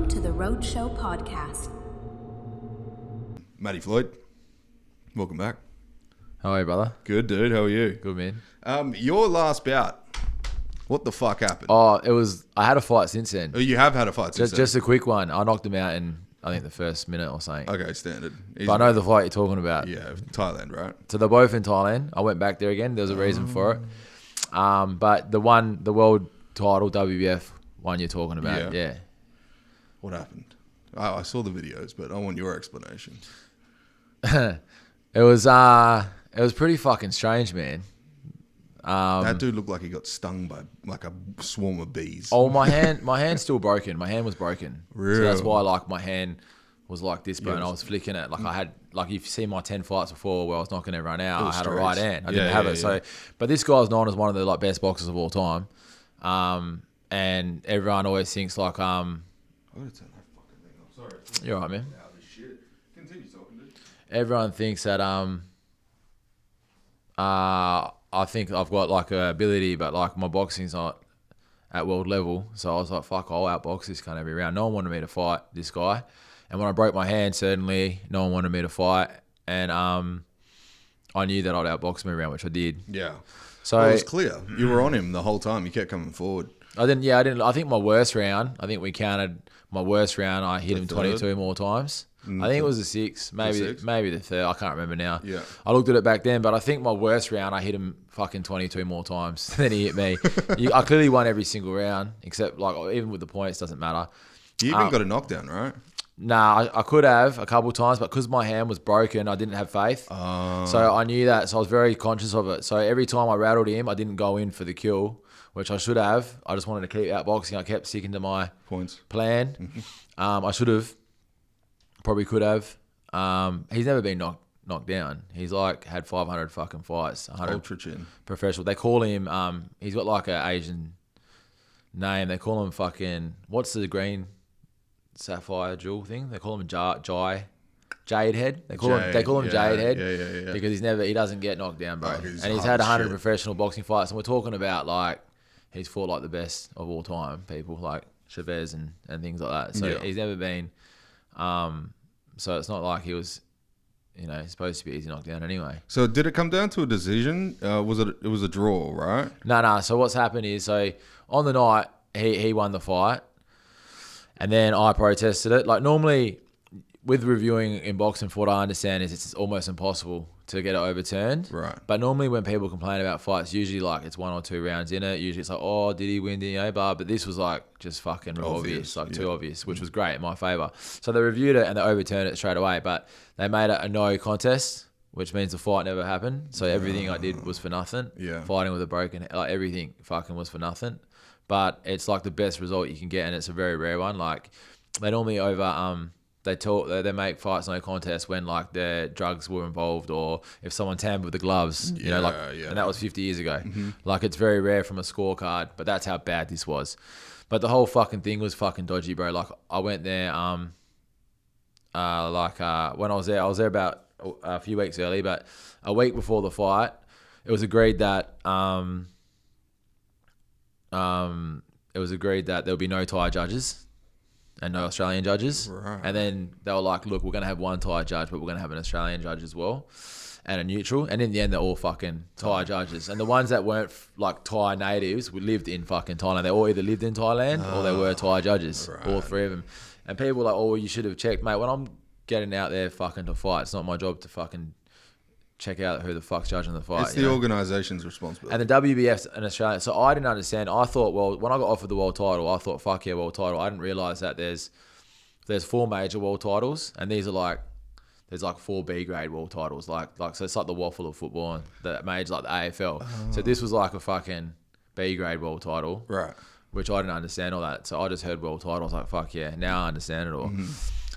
Welcome to the Roadshow Podcast. Matty Floyd, welcome back. How are you, brother? Good, dude. How are you? Good, man. Your last bout, what the fuck happened? Oh, I had a fight since then. Oh, you have had a fight since then? Just a quick one. I knocked him out in, I think, the first minute or something. Okay, standard. Easy. But I know the fight you're talking about. Yeah, Thailand, right? So they're both in Thailand. I went back there again. There was a reason for it. But the world title, WBF one you're talking about, yeah. What happened? I saw the videos, but I want your explanation. It was pretty fucking strange, man. That dude looked like he got stung by like a swarm of bees. Oh, my hand's still broken. My hand was broken. Really? So that's why like my hand was like this, bro, and I was flicking it. Like I had, like you've seen my 10 fights before where I was knocking everyone out. I had a right hand. I didn't have it. So, but this guy's known as one of the like best boxers of all time. And everyone always thinks like, I'm gonna turn that fucking thing off. Sorry. You're right, man. Shit. Continue talking, dude. Everyone thinks that I think I've got like a ability, but like my boxing's not at world level. So I was like, fuck, I'll outbox this cunt every round. No one wanted me to fight this guy. And when I broke my hand, certainly no one wanted me to fight. And I knew that I'd outbox him every round, which I did. Yeah. So well, it was clear. You were on him the whole time. You kept coming forward. I didn't. I think my worst round, I think we counted my worst round. I hit him 22 more times. I think it was the sixth, maybe the third. I can't remember now. Yeah. I looked at it back then, but I think my worst round, I hit him fucking 22 more times than he hit me. I clearly won every single round, except like even with the points, doesn't matter. You even got a knockdown, right? Nah, I could have a couple of times, but because my hand was broken, I didn't have faith. So I knew that, so I was very conscious of it. So every time I rattled him, I didn't go in for the kill, which I should have. I just wanted to keep outboxing. I kept sticking to my plan. I should have. Probably could have. He's never been knocked down. He's like had 500 fucking fights. 100 Ultra chin. Professional. They call him, he's got like an Asian name. They call him fucking, what's the green sapphire jewel thing? They call him Jade Head. They call him Jade Head. Yeah. Because he doesn't get knocked down, bro. He's and he's had 100 professional boxing fights. And we're talking about like, he's fought like the best of all time, people like Chavez and things like that. So he's never been, so it's not like he was, supposed to be easy knockdown anyway. So did it come down to a decision? It was a draw, right? No. So what's happened is, so on the night, he won the fight. And then I protested it. Like normally with reviewing in boxing, for what I understand is it's almost impossible to get it overturned. Right. But normally when people complain about fights, usually like it's 1 or 2 rounds in it. Usually it's like, oh, did he win? But this was like just fucking real obvious, too obvious, which was great in my favour. So they reviewed it and they overturned it straight away. But they made it a no contest, which means the fight never happened. So everything I did was for nothing. Yeah. Fighting with a broken, like everything fucking was for nothing. But it's like the best result you can get, and it's a very rare one. Like they normally they make fights no contest when like their drugs were involved, or if someone tampered with the gloves, and that was 50 years ago. Like it's very rare from a scorecard, but that's how bad this was. But the whole fucking thing was fucking dodgy, bro. Like I went there, when I was there about a few weeks early, but a week before the fight, it was agreed that there would be no Thai judges and no Australian judges. Right. And then they were like, look, we're going to have one Thai judge, but we're going to have an Australian judge as well, and a neutral. And in the end, they're all fucking Thai judges. And the ones that weren't like Thai natives lived in fucking Thailand. They all either lived in Thailand or they were Thai judges, all 3 of them. And people were like, oh, you should have checked. Mate, when I'm getting out there fucking to fight, it's not my job to fucking check out who the fuck's judging the fight. It's the organisation's responsibility. And the WBF's an Australian. So I didn't understand. I thought, well, when I got offered the world title, I thought, fuck yeah, world title. I didn't realise that there's 4 major world titles, and these are like, there's like 4 B grade world titles. Like so it's like the waffle of football, and the major like the AFL. So this was like a fucking B grade world title. Right. Which I didn't understand all that. So I just heard world title. I was like, fuck yeah, now I understand it all.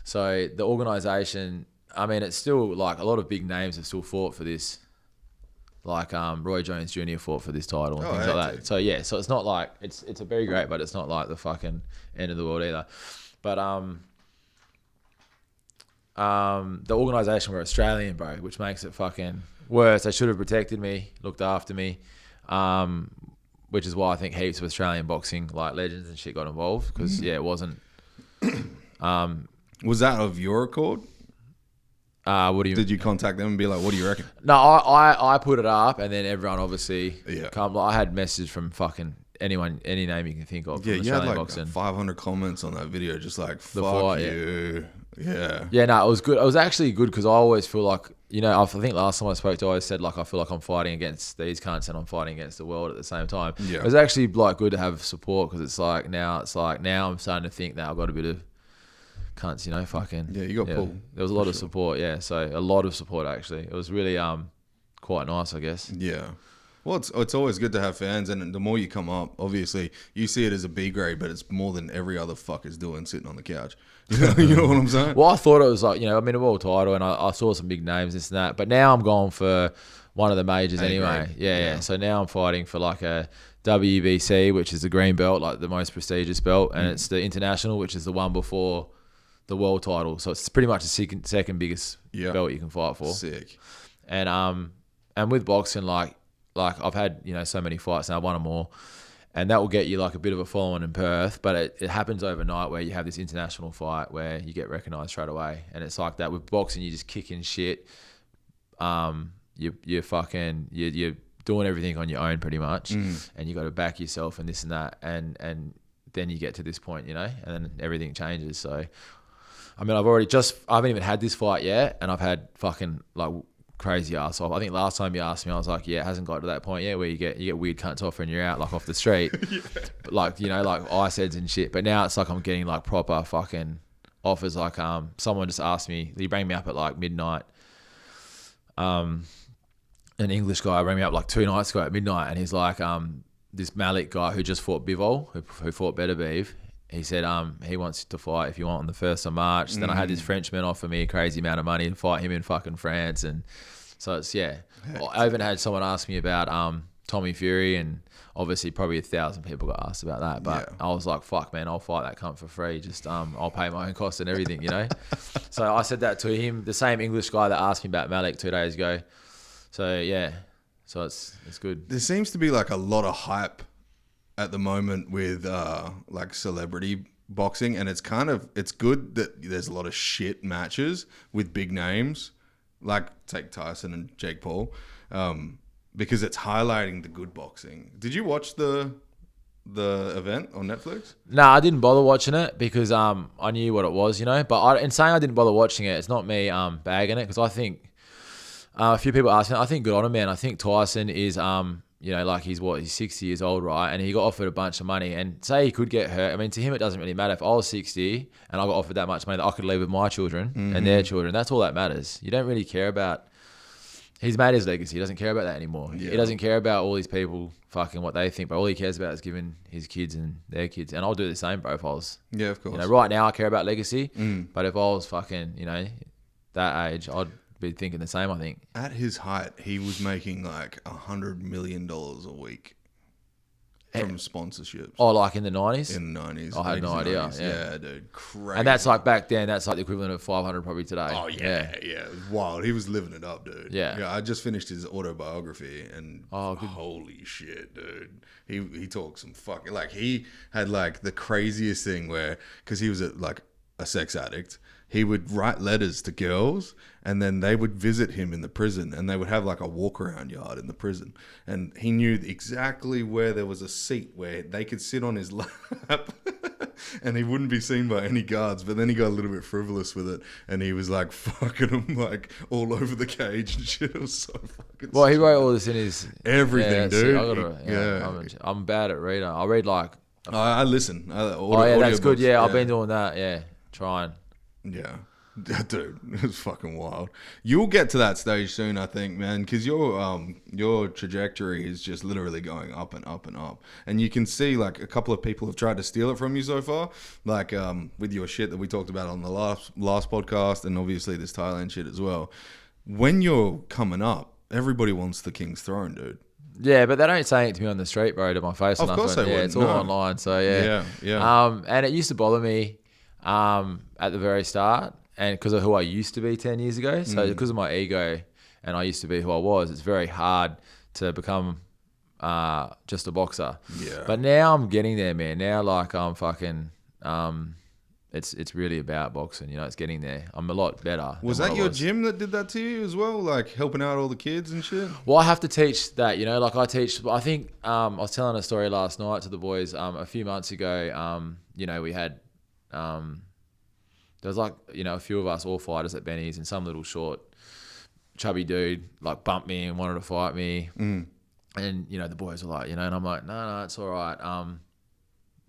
So the organisation, I mean, it's still like a lot of big names have still fought for this. Like Roy Jones Jr. fought for this title and things like that. So yeah, so it's not like it's a very great, but it's not like the fucking end of the world either. But the organisation were Australian, bro, which makes it fucking worse. They should have protected me, looked after me, which is why I think heaps of Australian boxing like legends and shit got involved, because it wasn't Was that of your accord? What do you? Did you contact them and be like, "What do you reckon?" No, I put it up, and then everyone obviously Yeah. I had messages from fucking anyone, any name you can think of. Yeah, from you had Australian like boxing. 500 comments on that video, just like fuck fight, you. Yeah. Yeah, no, it was good. It was actually good because I always feel like, you know, I think last time I spoke to, I always said like I feel like I'm fighting against these cunts and I'm fighting against the world at the same time. Yeah. It was actually like good to have support because it's like now I'm starting to think that I've got a bit of cunts, you know, fucking. Yeah, you got pulled. There was a lot of support, yeah. So a lot of support actually. It was really quite nice, I guess. Yeah. Well, it's always good to have fans, and the more you come up, obviously, you see it as a B grade, but it's more than every other fucker's doing sitting on the couch. You know what I'm saying? Well, I thought it was like, you know, I mean, a world title, and I saw some big names, this and that, but now I'm going for one of the majors anyway. Yeah. So now I'm fighting for like a WBC, which is the green belt, like the most prestigious belt, and it's the international, which is the one before the world title. So it's pretty much the second biggest belt you can fight for. Sick. And with boxing, like I've had, you know, so many fights now, I've won them all, and that will get you like a bit of a following in Perth, but it happens overnight where you have this international fight where you get recognised straight away, and it's like that. With boxing, you just kicking shit. You're doing everything on your own pretty much, and you got to back yourself and this and that, and then you get to this point, you know, and then everything changes. So, I mean, I haven't even had this fight yet, and I've had fucking like crazy ass off. I think last time you asked me, I was like, yeah, it hasn't got to that point yet where you get weird cunts offering you out like off the street. But like, you know, like ice heads and shit. But now it's like I'm getting like proper fucking offers. Like someone just asked me, he rang me up at like midnight. An English guy rang me up like 2 nights ago at midnight, and he's like, this Malik guy who just fought Bivol, who fought Better Beef. He said he wants to fight if you want on the 1st of March. Then I had this Frenchman offer me a crazy amount of money to fight him in fucking France. And so it's, I even had someone ask me about Tommy Fury, and obviously probably 1,000 people got asked about that. But I was like, fuck, man, I'll fight that cunt for free. Just I'll pay my own costs and everything, you know? So I said that to him, the same English guy that asked me about Malik 2 days ago. So, yeah. So it's good. There seems to be like a lot of hype at the moment with like celebrity boxing, and it's good that there's a lot of shit matches with big names, like take Tyson and Jake Paul, because it's highlighting the good boxing. Did you watch the event on Netflix? No, I didn't bother watching it because I knew what it was, you know. But in saying I didn't bother watching it, it's not me bagging it, because I think a few people asked me, I think good on him, man. I think Tyson is you know, like he's 60 years old, right? And he got offered a bunch of money, and say he could get hurt. I mean, to him, it doesn't really matter. If I was 60 and I got offered that much money that I could leave with my children and their children, that's all that matters. You don't really care about, he's made his legacy. He doesn't care about that anymore. Yeah. He doesn't care about all these people fucking what they think, but all he cares about is giving his kids and their kids. And I'll do the same, bro, if I was. Yeah, of course. You know, right now I care about legacy, but if I was fucking, you know, that age, I'd be thinking the same, I think. At his height, he was making like $100 million a week from sponsorships. Oh, like in the 90s? In the 90s. I had no idea. Yeah, dude. Crazy. And that's like back then, that's like the equivalent of 500 probably today. Oh, yeah. It was wild. He was living it up, dude. Yeah. I just finished his autobiography, and holy shit, dude. He talked some fucking, like, he had like the craziest thing where, because he was like a sex addict, he would write letters to girls, and then they would visit him in the prison, and they would have like a walk around yard in the prison, and he knew exactly where there was a seat where they could sit on his lap and he wouldn't be seen by any guards. But then he got a little bit frivolous with it, and he was like fucking them like all over the cage and shit. It was so fucking well, he wrote all this in his everything, dude. I'm bad at reading. I read like I listen. That's good. Yeah, I've been doing that. Yeah, trying. Yeah. Dude, it's fucking wild. You'll get to that stage soon, I think, man, because your trajectory is just literally going up and up and up. And you can see, like, a couple of people have tried to steal it from you so far, like with your shit that we talked about on the last podcast, and obviously this Thailand shit as well. When you're coming up, everybody wants the king's throne, dude. Yeah, but they don't say it to me on the street, bro, to my face. Of course they wouldn't. It's all online, so yeah. And it used to bother me at the very start, and because of who I used to be 10 years ago. So because of my ego, and I used to be who I was, it's very hard to become just a boxer. Yeah. But now I'm getting there, man. Now, like, I'm fucking it's really about boxing. You know, it's getting there. I'm a lot better. Was that your gym that did that to you as well? Like helping out all the kids and shit? Well, I have to teach that, you know, like I think, I was telling a story last night to the boys, a few months ago, you know, we had, there was like, you know, a few of us all fighters at Benny's and some little short, chubby dude like bumped me and wanted to fight me. And, you know, the boys were like, you know, and I'm like, no, it's all right.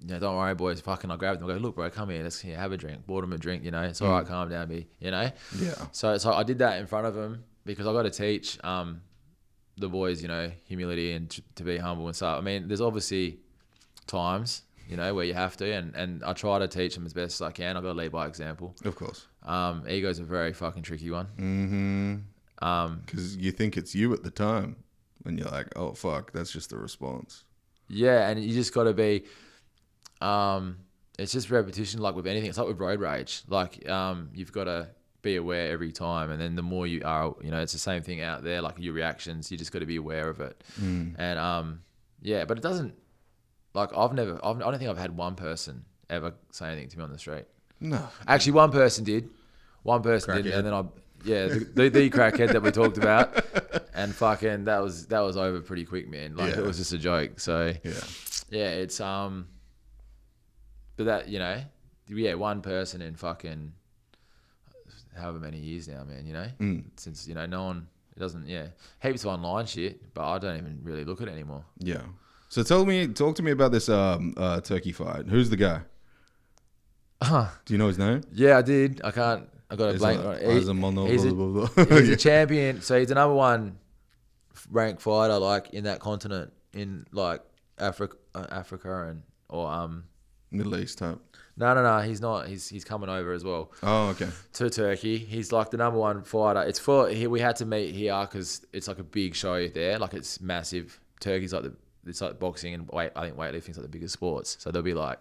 Yeah, don't worry, boys. Fucking, I grabbed them. I go, look, bro, come here. Let's have a drink. Bought him a drink, you know. It's all right. Calm down, B. You know. Yeah. So I did that in front of him because I got to teach the boys, you know, humility and to be humble and stuff. I mean, there's obviously times, you know, where you have to, and I try to teach them as best as I can. I got to lead by example. Of course. Ego's a very fucking tricky one. Because you think it's you at the time, and you're like, oh fuck, that's just the response. Yeah, and you just got to be. It's just repetition, like with anything. It's like with road rage. Like, you've got to be aware every time, and then the more you are, you know, it's the same thing out there. Like your reactions, you just got to be aware of it. And yeah, but it doesn't. Like I don't think I've had one person ever say anything to me on the street. No, actually, one person did. One person did, and then the crackhead that we talked about, and fucking that was over pretty quick, man. Like it was just a joke. So yeah, it's but that, you know, one person in fucking however many years now, man, you know, since, you know, no one, it doesn't, heaps of online shit, but I don't even really look at it anymore. Yeah. So talk to me about this Turkey fight. Who's the guy? Do you know his name? Yeah, I did. I got a blank. He's a champion. So he's the number one ranked fighter, like in that continent, in like Africa or Middle East type. No. He's not. He's coming over as well. Oh, okay. To Turkey, he's like the number one fighter. We had to meet here because it's like a big show there. Like it's massive. Turkey's like it's like boxing and I think weightlifting's like the biggest sports. So there'll be like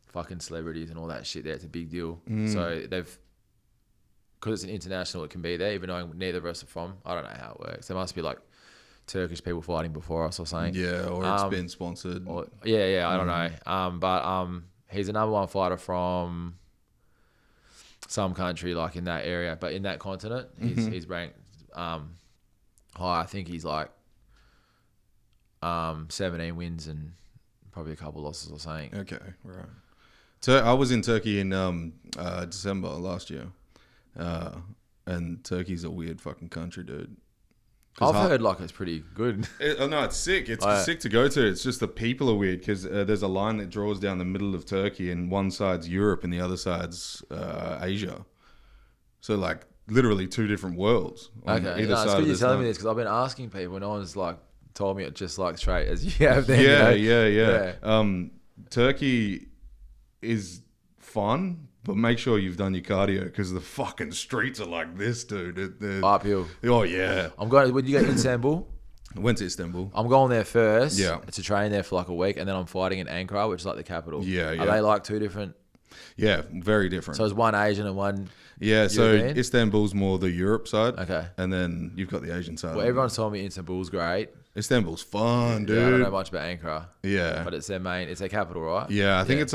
fucking celebrities and all that shit there. It's a big deal. So because it's an international, it can be there, even though neither of us are from. I don't know how it works. There must be like Turkish people fighting before us or something. Yeah, or it's been sponsored. I don't know. But he's the number one fighter from some country like in that area, but in that continent, he's ranked high. I think he's like 17 wins and probably a couple losses or something. Okay, right. So I was in Turkey in December last year, and Turkey's a weird fucking country, dude. I've heard like it's pretty good. No, it's sick. It's sick to go to. It's just the people are weird because there's a line that draws down the middle of Turkey, and one side's Europe and the other side's Asia. So like literally two different worlds. Okay, it's good you're telling me this because I've been asking people, no one's like told me it just like straight as you have then. Yeah. Turkey is fun, but make sure you've done your cardio because the fucking streets are like this, dude. Uphill. Oh yeah. Would you go to Istanbul? I went to Istanbul. I'm going there first. Yeah. To train there for like a week, and then I'm fighting in Ankara, which is like the capital. Yeah. Are they like two different? Yeah, very different. So it's one Asian and one. Yeah, so European? Istanbul's more the Europe side. Okay. And then you've got the Asian side. Well, everyone's told me Istanbul's great. Istanbul's fun, dude. Yeah, I don't know much about Ankara. Yeah. But it's their capital, right? Yeah, I think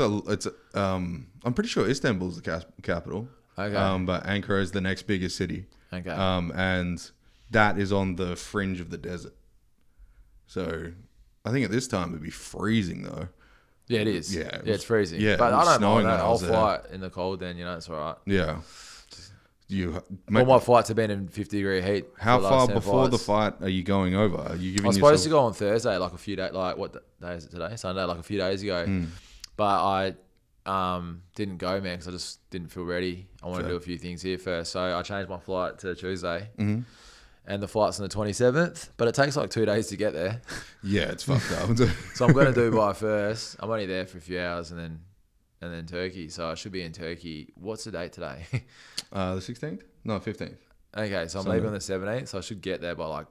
I'm pretty sure Istanbul's the capital. Okay. But Ankara is the next biggest city. Okay. And that is on the fringe of the desert. So I think at this time it'd be freezing though. Yeah, it is. Yeah, it's freezing. Yeah, but I don't mind that. I'll there. fight in the cold then, you know, it's all right. Yeah. All my fights have been in 50-degree heat. How far before the fight are you going over? Are you giving I was supposed to go on Thursday, like a few days, like what day is it today? Sunday, like a few days ago. But I didn't go, man, because I just didn't feel ready. I wanted to do a few things here first. So I changed my flight to Tuesday. And the flight's on the 27th, but it takes like 2 days to get there. Yeah, it's fucked up. So I'm going to Dubai first. I'm only there for a few hours and then Turkey. So I should be in Turkey. What's the date today? The 16th? No, 15th. Okay, so I'm leaving on the 17th, so I should get there by like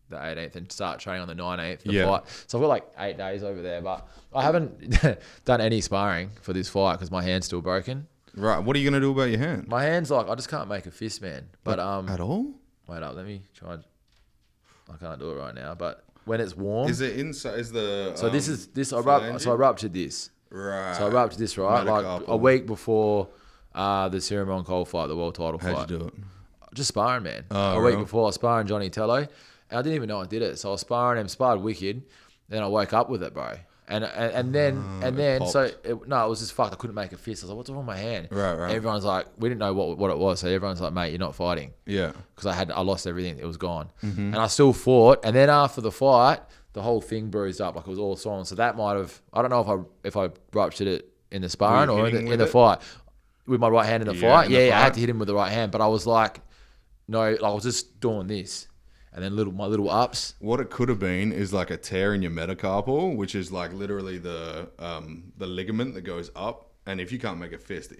the 18th and start training on the 19th. Flight. So I've got like 8 days over there, but I haven't done any sparring for this fight because my hand's still broken. Right. What are you going to do about your hand? My hand's like, I just can't make a fist, man. But at all? Wait up, let me try. I can't do it right now, but when it's warm, is it inside? Is the so this is this? I ruptured this. Right. So I ruptured this, right? Like Metacarpal. a week before the Sirimongkhon fight, the world title fight. How'd you do it? Just sparring, man. Oh, a week really? before, I was sparring Johnny Tello. And I didn't even know I did it. So I was sparring him, sparred wicked. Then I woke up with it, bro. And then so it was just fucked. I couldn't make a fist. I was like, what's wrong with my hand? Right. Everyone's like, we didn't know what it was. So everyone's like, mate, you're not fighting. Yeah. Because I lost everything. It was gone. And I still fought. And then after the fight, the whole thing bruised up. Like it was all swollen. So that might have, I don't know if I ruptured it in the sparring or in the fight. With my right hand in the fight. Yeah, I had to hit him with the right hand. But I was like, no, like I was just doing this. And then my little ups. What it could have been is like a tear in your metacarpal, which is like literally the ligament that goes up. And if you can't make a fist,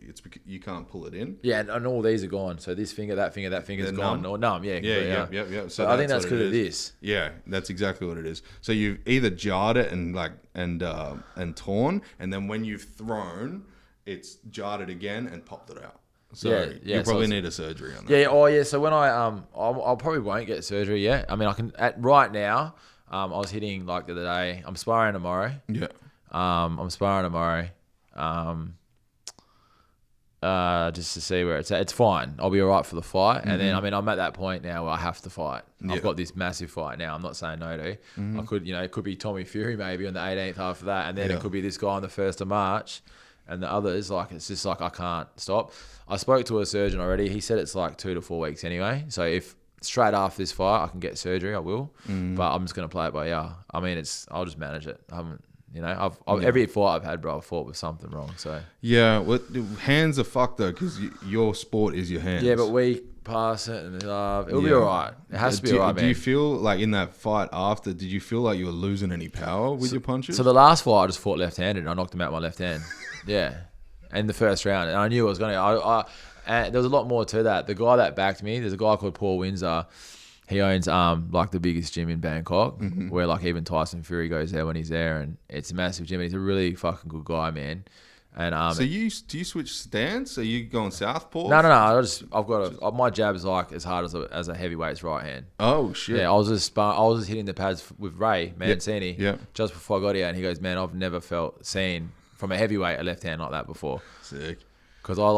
you can't pull it in. Yeah, and all these are gone. So this finger, that finger's gone. Or numb, yeah. Yeah. So I think that's because of this. Yeah, that's exactly what it is. So you've either jarred it and torn, and then when you've thrown, it's jarred it again and popped it out. So you probably need a surgery on that. Yeah. Oh, yeah. So when I probably won't get surgery yet. I mean, I can right now. I was hitting like the other day. I'm sparring tomorrow. Yeah. I'm sparring tomorrow. Just to see where it's at. It's fine. I'll be all right for the fight. And then, I mean, I'm at that point now where I have to fight. Yeah. I've got this massive fight now. I'm not saying no to. I could, it could be Tommy Fury maybe on the 18th after that, and then it could be this guy on the 1st of March. And the others, like, it's just like I can't stop. I spoke to a surgeon already. He said it's like 2 to 4 weeks anyway. So if straight after this fight I can get surgery, I will. But I'm just gonna play it by ear. I mean, I'll just manage it. I haven't, every fight I've had, bro, I've fought with something wrong. So yeah, hands are fucked though, because your sport is your hands. Yeah, but we pass it and it'll be all right. It has to be all right, man. Do you feel like in that fight after, did you feel like you were losing any power with your punches? So the last fight I just fought left-handed and I knocked him out with my left hand. Yeah, in the first round, and I knew I was gonna. And there was a lot more to that. The guy that backed me, there's a guy called Paul Windsor. He owns like the biggest gym in Bangkok, where like even Tyson Fury goes there when he's there, and it's a massive gym. And he's a really fucking good guy, man. And so do you switch stance? Are you going southpaw? No. I've got my jab is like as hard as a heavyweight's right hand. Oh shit! Yeah, I was just hitting the pads with Ray Mancini. Yeah. Just before I got here, and he goes, "Man, I've never seen from a heavyweight a left hand like that before." Sick. Because I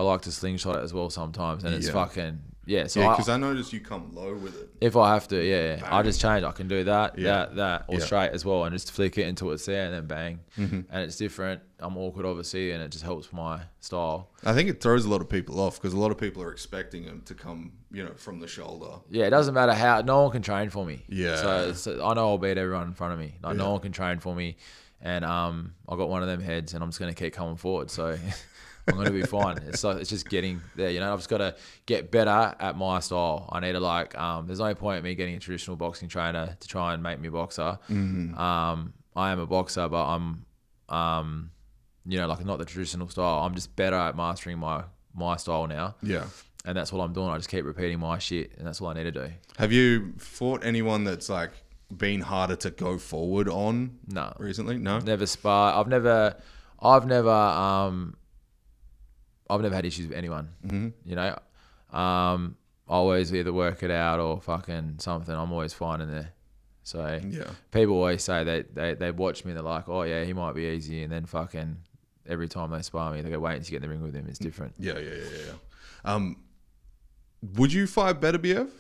like to slingshot it as well sometimes, and it's fucking So because I noticed you come low with it. If I have to, I just change. I can do that, Yeah. that, or straight as well, and just flick it until it's there, and then bang. And it's different. I'm awkward, obviously, and it just helps my style. I think it throws a lot of people off because a lot of people are expecting him to come, from the shoulder. Yeah, it doesn't matter how. No one can train for me. Yeah. So I know I'll beat everyone in front of me. Like no one can train for me, and I got one of them heads, and I'm just gonna keep coming forward. So. I'm going to be fine. It's just getting there, I've just got to get better at my style. I need to there's no point in me getting a traditional boxing trainer to try and make me a boxer. I am a boxer, but I'm, not the traditional style. I'm just better at mastering my style now. Yeah. And that's what I'm doing. I just keep repeating my shit, and that's all I need to do. Have you fought anyone that's like been harder to go forward on? No. Recently? No? Never spar. I've never had issues with anyone. I always either work it out or fucking something. I'm always fine in there. So people always say they watch me. They're like, oh yeah, he might be easy, and then fucking every time they spar me, they go, wait until you get in the ring with him. It's different. Yeah. Would you fight Beterbiev?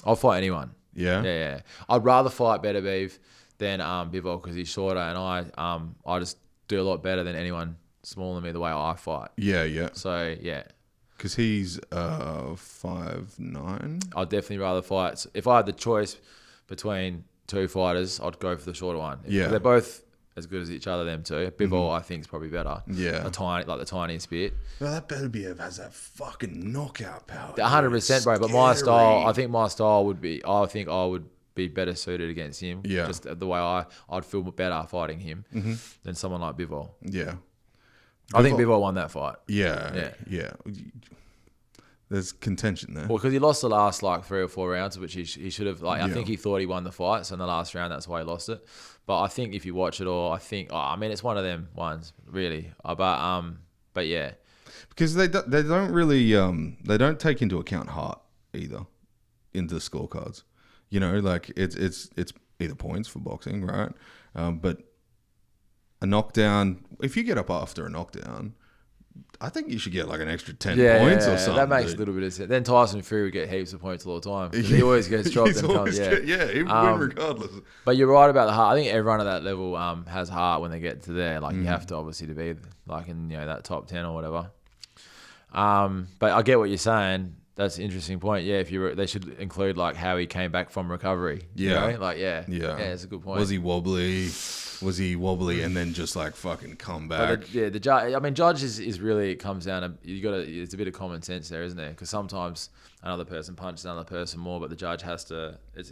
I'll fight anyone. Yeah. I'd rather fight Beterbiev than Bivol because he's shorter, and I just do a lot better than anyone smaller than me the way I fight. Yeah. So, yeah. Because he's 5'9". I'd definitely rather fight. If I had the choice between two fighters, I'd go for the shorter one. Yeah. They're both as good as each other, them two. Bivol, I think, is probably better. Yeah. The tiniest bit. Well, that Beterbiev has that fucking knockout power. 100%, bro. But my style, I think my style would be, I think I would be better suited against him. Yeah. Just the way I'd feel better fighting him than someone like Bivol. Yeah. I think Bivol won that fight. Yeah. There's contention there. Well, because he lost the last 3 or 4 rounds, which he should have. I think he thought he won the fight, so in the last round, that's why he lost it. But I think if you watch it all, I think it's one of them ones, really. But yeah, because they don't really they don't take into account heart either into the scorecards. It's either points for boxing, right? But a knockdown. If you get up after a knockdown, I think you should get like an extra 10 Yeah, points yeah, or something. that makes a little bit of sense. Then Tyson Fury would get heaps of points all the time. He always gets dropped and comes. He would win regardless. But you're right about the heart. I think everyone at that level has heart when they get to there. Like you have to obviously to be like in that top 10 or whatever. But I get what you're saying. That's an interesting point. Yeah, they should include like how he came back from recovery. Yeah, you know? Like yeah, it's a good point. Was he wobbly and then just like fucking come back? But the judge. I mean, judge is really, it comes down to it's a bit of common sense there, isn't there? Because sometimes another person punches another person more, but the judge has to. It's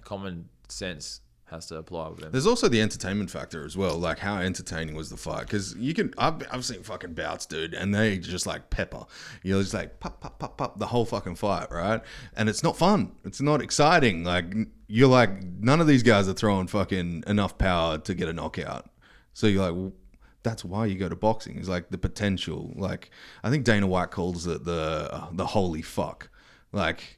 common sense has to apply with them. There's also the entertainment factor as well. Like, how entertaining was the fight? Because I've seen fucking bouts, dude, and they just like pepper. You're just like pop, pop, pop, pop the whole fucking fight, right? And it's not fun. It's not exciting. Like, you're like, none of these guys are throwing fucking enough power to get a knockout. So you're like, well, that's why you go to boxing. Is like the potential. Like, I think Dana White calls it the holy fuck. Like,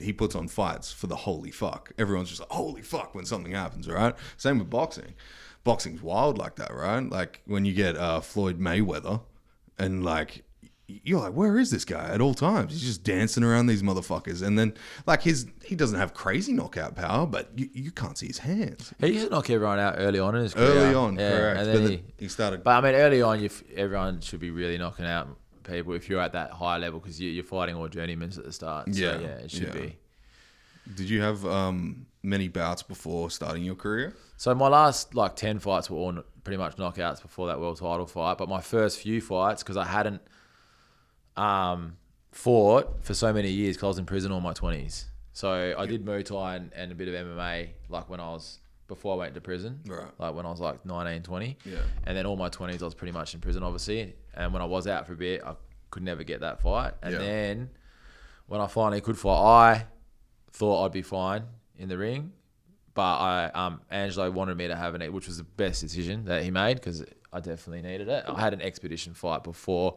he puts on fights for the holy fuck. Everyone's just like, holy fuck when something happens, right? Same with boxing. Boxing's wild like that, right? Like when you get Floyd Mayweather and like, you're like, where is this guy at all times? He's just dancing around these motherfuckers. And then like he doesn't have crazy knockout power, but you can't see his hands. He used to knock everyone out early on in his career. Early on, correct. And then he started. But I mean, early on, everyone should be really knocking out people if you're at that high level because you're fighting all journeymen at the start. So it should be. Did you have many bouts before starting your career? So my last 10 fights were all pretty much knockouts before that world title fight. But my first few fights, because I hadn't fought for so many years because I was in prison all my 20s. So I did Muay Thai and a bit of MMA before I went to prison. Right. Like when I was like 19, 20. Yeah. And then all my 20s I was pretty much in prison, obviously. And when I was out for a bit, I could never get that fight. And then when I finally could fight, I thought I'd be fine in the ring, but Angelo wanted me to have which was the best decision that he made because I definitely needed it. I had an expedition fight before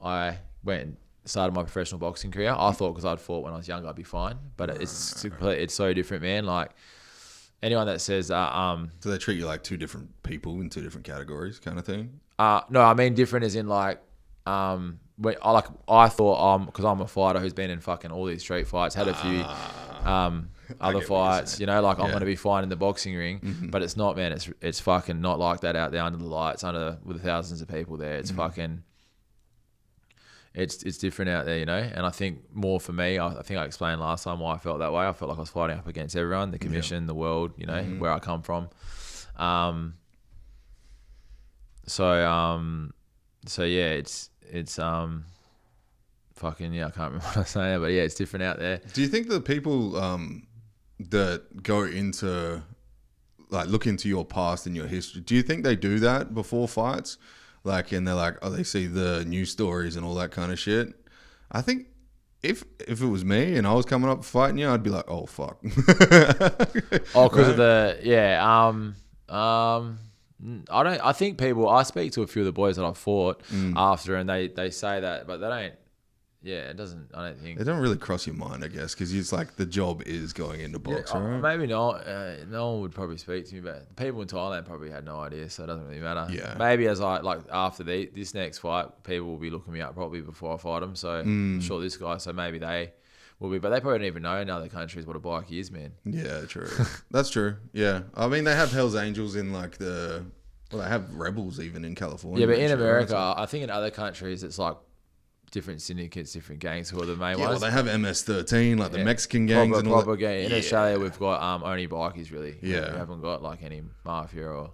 I went and started my professional boxing career. I thought because I'd fought when I was younger I'd be fine, but it's so different, man. Like anyone that says so they treat you like two different people in two different categories, kind of thing. No, I mean different as in like I thought because I'm a fighter who's been in fucking all these street fights, had a few other fights, I'm going to be fine in the boxing ring, but it's not, man. It's fucking not like that out there under the lights, with thousands of people there. It's fucking, it's different out there, And I think more for me, I think I explained last time why I felt that way. I felt like I was fighting up against everyone, the commission, the world, where I come from. So yeah, it's fucking I can't remember what I was saying, but yeah, it's different out there. Do you think the people that go into look into your past and your history, do you think they do that before fights? And they're like, they see the news stories and all that kind of shit. I think if it was me and I was coming up fighting you, I'd be like, oh fuck. Because of the I think I speak to a few of the boys that I fought after, and they say that, but they don't. Yeah, it doesn't. I don't think it don't really cross your mind, I guess, because it's like the job is going into boxing. Right? Maybe not. No one would probably speak to me, but the people in Thailand probably had no idea, so it doesn't really matter. Yeah. Maybe as after this next fight, people will be looking me up probably before I fight them. So I'm sure this guy. So maybe they will be, but they probably don't even know in other countries what a bike is, man. Yeah, true. That's true. Yeah, I mean they have Hell's Angels in they have rebels even in California. Yeah, but in America, I think in other countries it's like different syndicates, different gangs who are the main ones. Well, they have MS-13, the Mexican gangs and all that. Gang. In Australia, we've got only bikies, really. Yeah. We haven't got any mafia or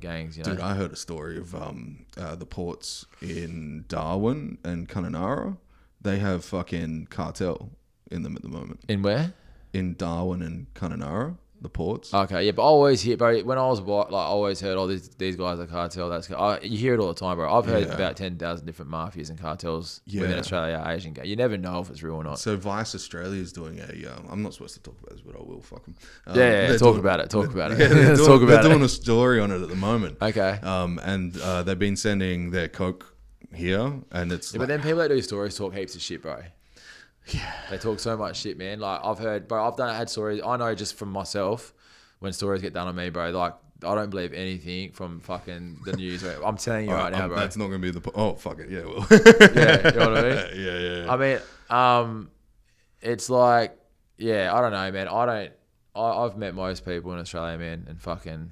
gangs, Dude, I heard a story of the ports in Darwin and Kununurra. They have fucking cartel in them at the moment. In where? In Darwin and Kununurra. The ports. Okay, yeah, but I always hear, bro, when I was I always heard, these guys are cartel. You hear it all the time, bro. I've heard about 10,000 different mafias and cartels within Australia, Asian gang. You never know if it's real or not. So Vice Australia is doing I'm not supposed to talk about this, but I will. Fuck them. Talk about it. They're doing a story on it at the moment. Okay. And they've been sending their coke here, and it's. Yeah, but then people that do stories talk heaps of shit, bro. Yeah, they talk so much shit, man. I've heard, bro. I've had stories. I know just from myself when stories get done on me, bro. I don't believe anything from fucking the news. I'm telling you right now, bro. That's not going to be the... Oh, fuck it. Yeah, well. Yeah, you know what I mean? Yeah. I mean, it's like, yeah, I don't know, man. I've met most people in Australia, man, and fucking,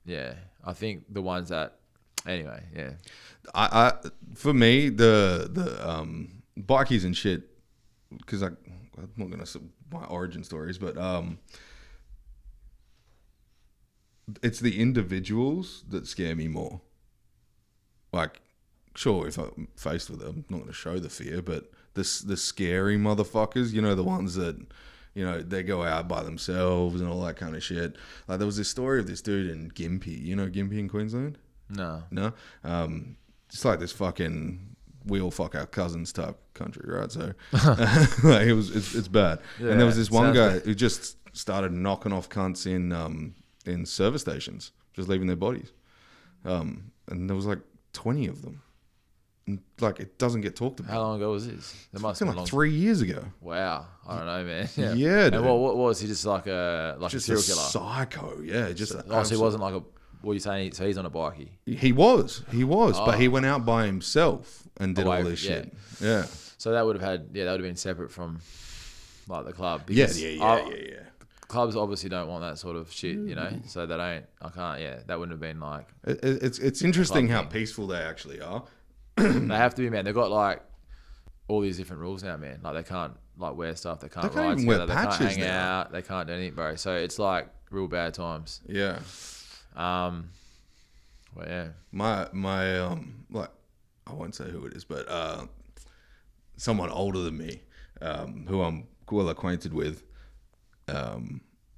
yeah. I think the ones that, anyway, yeah. I for me, the bikies and shit, because I'm not going to say my origin stories, but it's the individuals that scare me more. Like, sure, if I'm faced with them, I'm not going to show the fear, but the scary motherfuckers, you know, the ones that, you know, they go out by themselves and all that kind of shit. Like, there was this story of this dude in Gympie. You know Gympie in Queensland? No. It's like this fucking we all fuck our cousins type country, right? So like it's bad. Yeah, and there was this one guy who just started knocking off cunts in service stations, just leaving their bodies. And there was like 20 of them. And, like, it doesn't get talked about. How long ago was this? It must have been like 3 years ago. Wow, I don't know, man. Yeah, dude. And what was he? Just like a serial killer? Psycho, yeah. Just so he wasn't like a. What are you saying? So he's on a bikie. He was, but he went out by himself and did all this shit. Yeah. So that would have been separate from like the club. Yeah. Clubs obviously don't want that sort of shit, you know. So they don't. I can't. Yeah, that wouldn't have been like. It's interesting how peaceful they actually are. They have to be, man. They've got like all these different rules now, man. Like they can't like wear stuff. They can't ride together. They can't hang out. They can't do anything, bro. So it's like real bad times. Yeah. Well, yeah. My like I won't say who it is, but someone older than me, who I'm well acquainted with,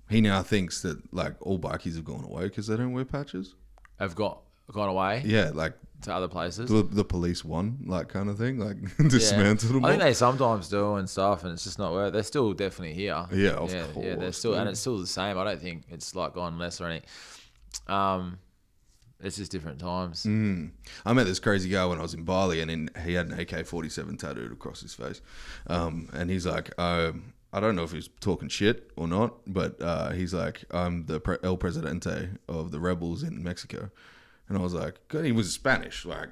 he now thinks that like all bikies have gone away because they don't wear patches. Have gone away? Yeah, like to other places. The police won, like kind of thing, like dismantled them. I think they sometimes do and stuff, and it's just not worth. They're still definitely here. Yeah, of course. Yeah, they're still, and it's still the same. I don't think it's like gone less or anything. It's just different times. I met this crazy guy when I was in Bali, and he had an AK-47 tattooed across his face. And he's like, I don't know if he's talking shit or not, but he's like, I'm the El Presidente of the rebels in Mexico. And I was like, God, he was Spanish, like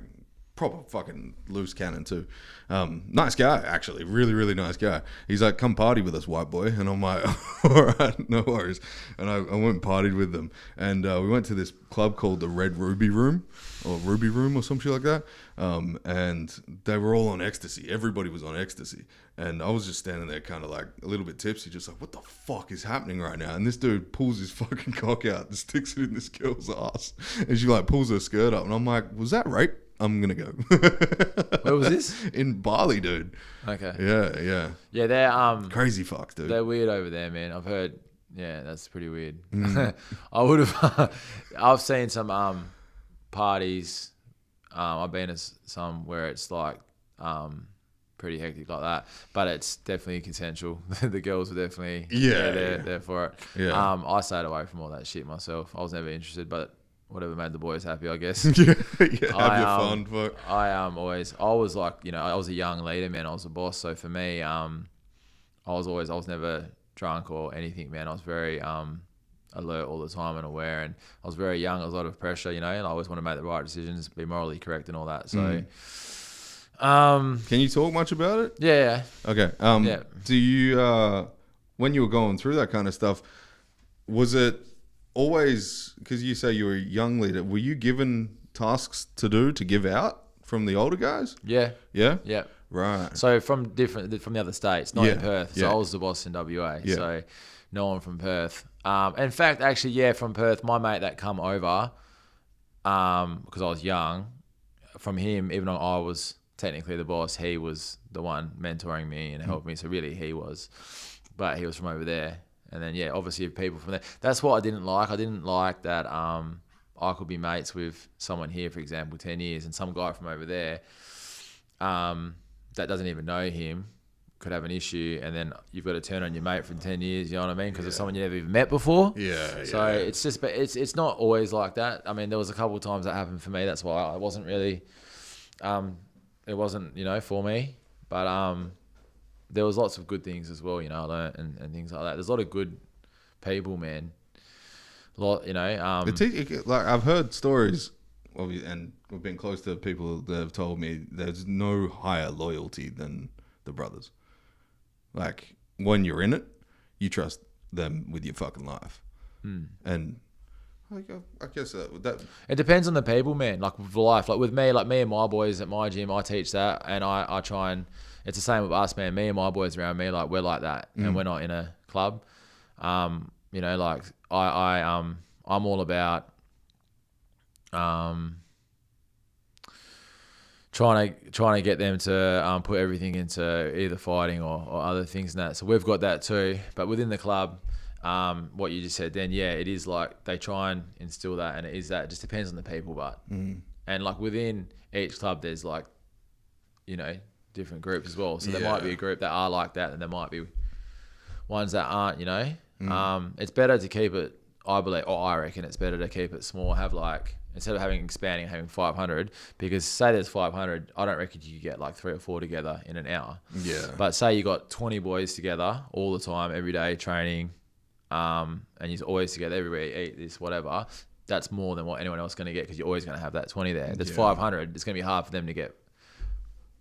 proper fucking loose cannon too. Nice guy, actually. Really, really nice guy. He's like, come party with us, white boy. And I'm like, all right, no worries. And I went and partied with them. And we went to this club called the Red Ruby Room or some shit like that. And they were all on ecstasy. Everybody was on ecstasy. And I was just standing there kind of like a little bit tipsy, just like, what the fuck is happening right now? And this dude pulls his fucking cock out and sticks it in this girl's ass. And she like pulls her skirt up. And I'm like, was that rape? I'm going to go. Where was this? In Bali, dude. Okay. Yeah. Yeah, they're crazy fuck, dude. They're weird over there, man. I've heard. Yeah, that's pretty weird. I would have. I've seen some parties. I've been to some where it's like pretty hectic like that, but it's definitely consensual. The girls were definitely there for it. Yeah. I stayed away from all that shit myself. I was never interested, but whatever made the boys happy, I guess. Yeah, have your fun. Fuck. I was like, you know, I was a young leader, man. I was a boss, so for me, I was never drunk or anything, man. I was very alert all the time and aware, and I was very young. There was a lot of pressure, you know, and I always want to make the right decisions, be morally correct and all that. So, can you talk much about it? Yeah. Okay. Do you, when you were going through that kind of stuff, was it always, because you say you were a young leader, were you given tasks to do to give out from the older guys? Yeah. Yeah? Yeah. Right. So from the other states, not in Perth. So I was the boss in WA. Yeah. So no one from Perth. In fact, actually, from Perth, my mate that come over, because I was young, from him, even though I was technically the boss, he was the one mentoring me and helping me. So really he was, but he was from over there. And then, obviously people from there. That's what I didn't like. I didn't like that I could be mates with someone here, for example, 10 years, and some guy from over there that doesn't even know him could have an issue, and then you've got to turn on your mate for 10 years, you know what I mean? Because it's someone you never even met before. Yeah. So it's just, but it's not always like that. I mean, there was a couple of times that happened for me. That's why I wasn't really, it wasn't, for me. But there was lots of good things as well, I learned and things like that. There's a lot of good people, man. lot, you know. Like I've heard stories, and we've been close to people that have told me there's no higher loyalty than the brothers. Like when you're in it, you trust them with your fucking life, and I guess that it depends on the people, man. Like with life, like with me and my boys at my gym, I teach that, and I try and it's the same with us, man. Me and my boys around me, like we're like that, and we're not in a club. You know, like I'm all about trying to get them to put everything into either fighting or other things and that. So we've got that too. But within the club, what you just said then, yeah, it is like they try and instill that, and it is that. It just depends on the people, but and like within each club, there's like, you know, different groups as well. So there might be a group that are like that, and there might be ones that aren't, you know. It's better to keep it, I believe, or I reckon it's better to keep it small, have like, instead of expanding, having 500, because say there's 500, I don't reckon you could get like 3 or 4 together in an hour. Yeah. But say you got 20 boys together all the time, every day training, and you're always together everywhere, eat this, whatever, that's more than what anyone else is going to get, because you're always going to have that 20 there. There's 500, it's going to be hard for them to get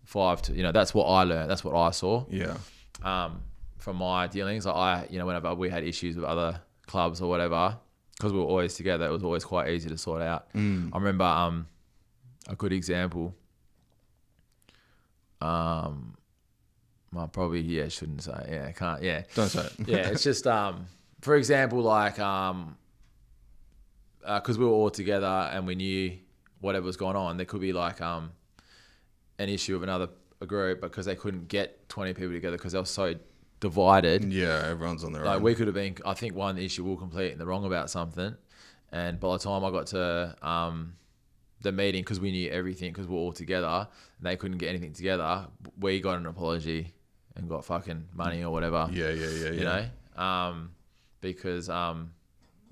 5 to, you know, that's what I learned, that's what I saw. Yeah. From my dealings, like whenever we had issues with other clubs or whatever, because we were always together, it was always quite easy to sort out. I remember a good example. I probably shouldn't say. Yeah, can't. Yeah, don't say it. Yeah, it's just for example, like because we were all together and we knew whatever was going on, there could be like an issue of another group because they couldn't get 20 people together because they were so divided. Yeah, everyone's on their own. Like we could have been, I think, one issue we were completely in the wrong about something, and by the time I got to the meeting, because we knew everything, because we were all together, and they couldn't get anything together, we got an apology and got fucking money or whatever. Yeah. You know, because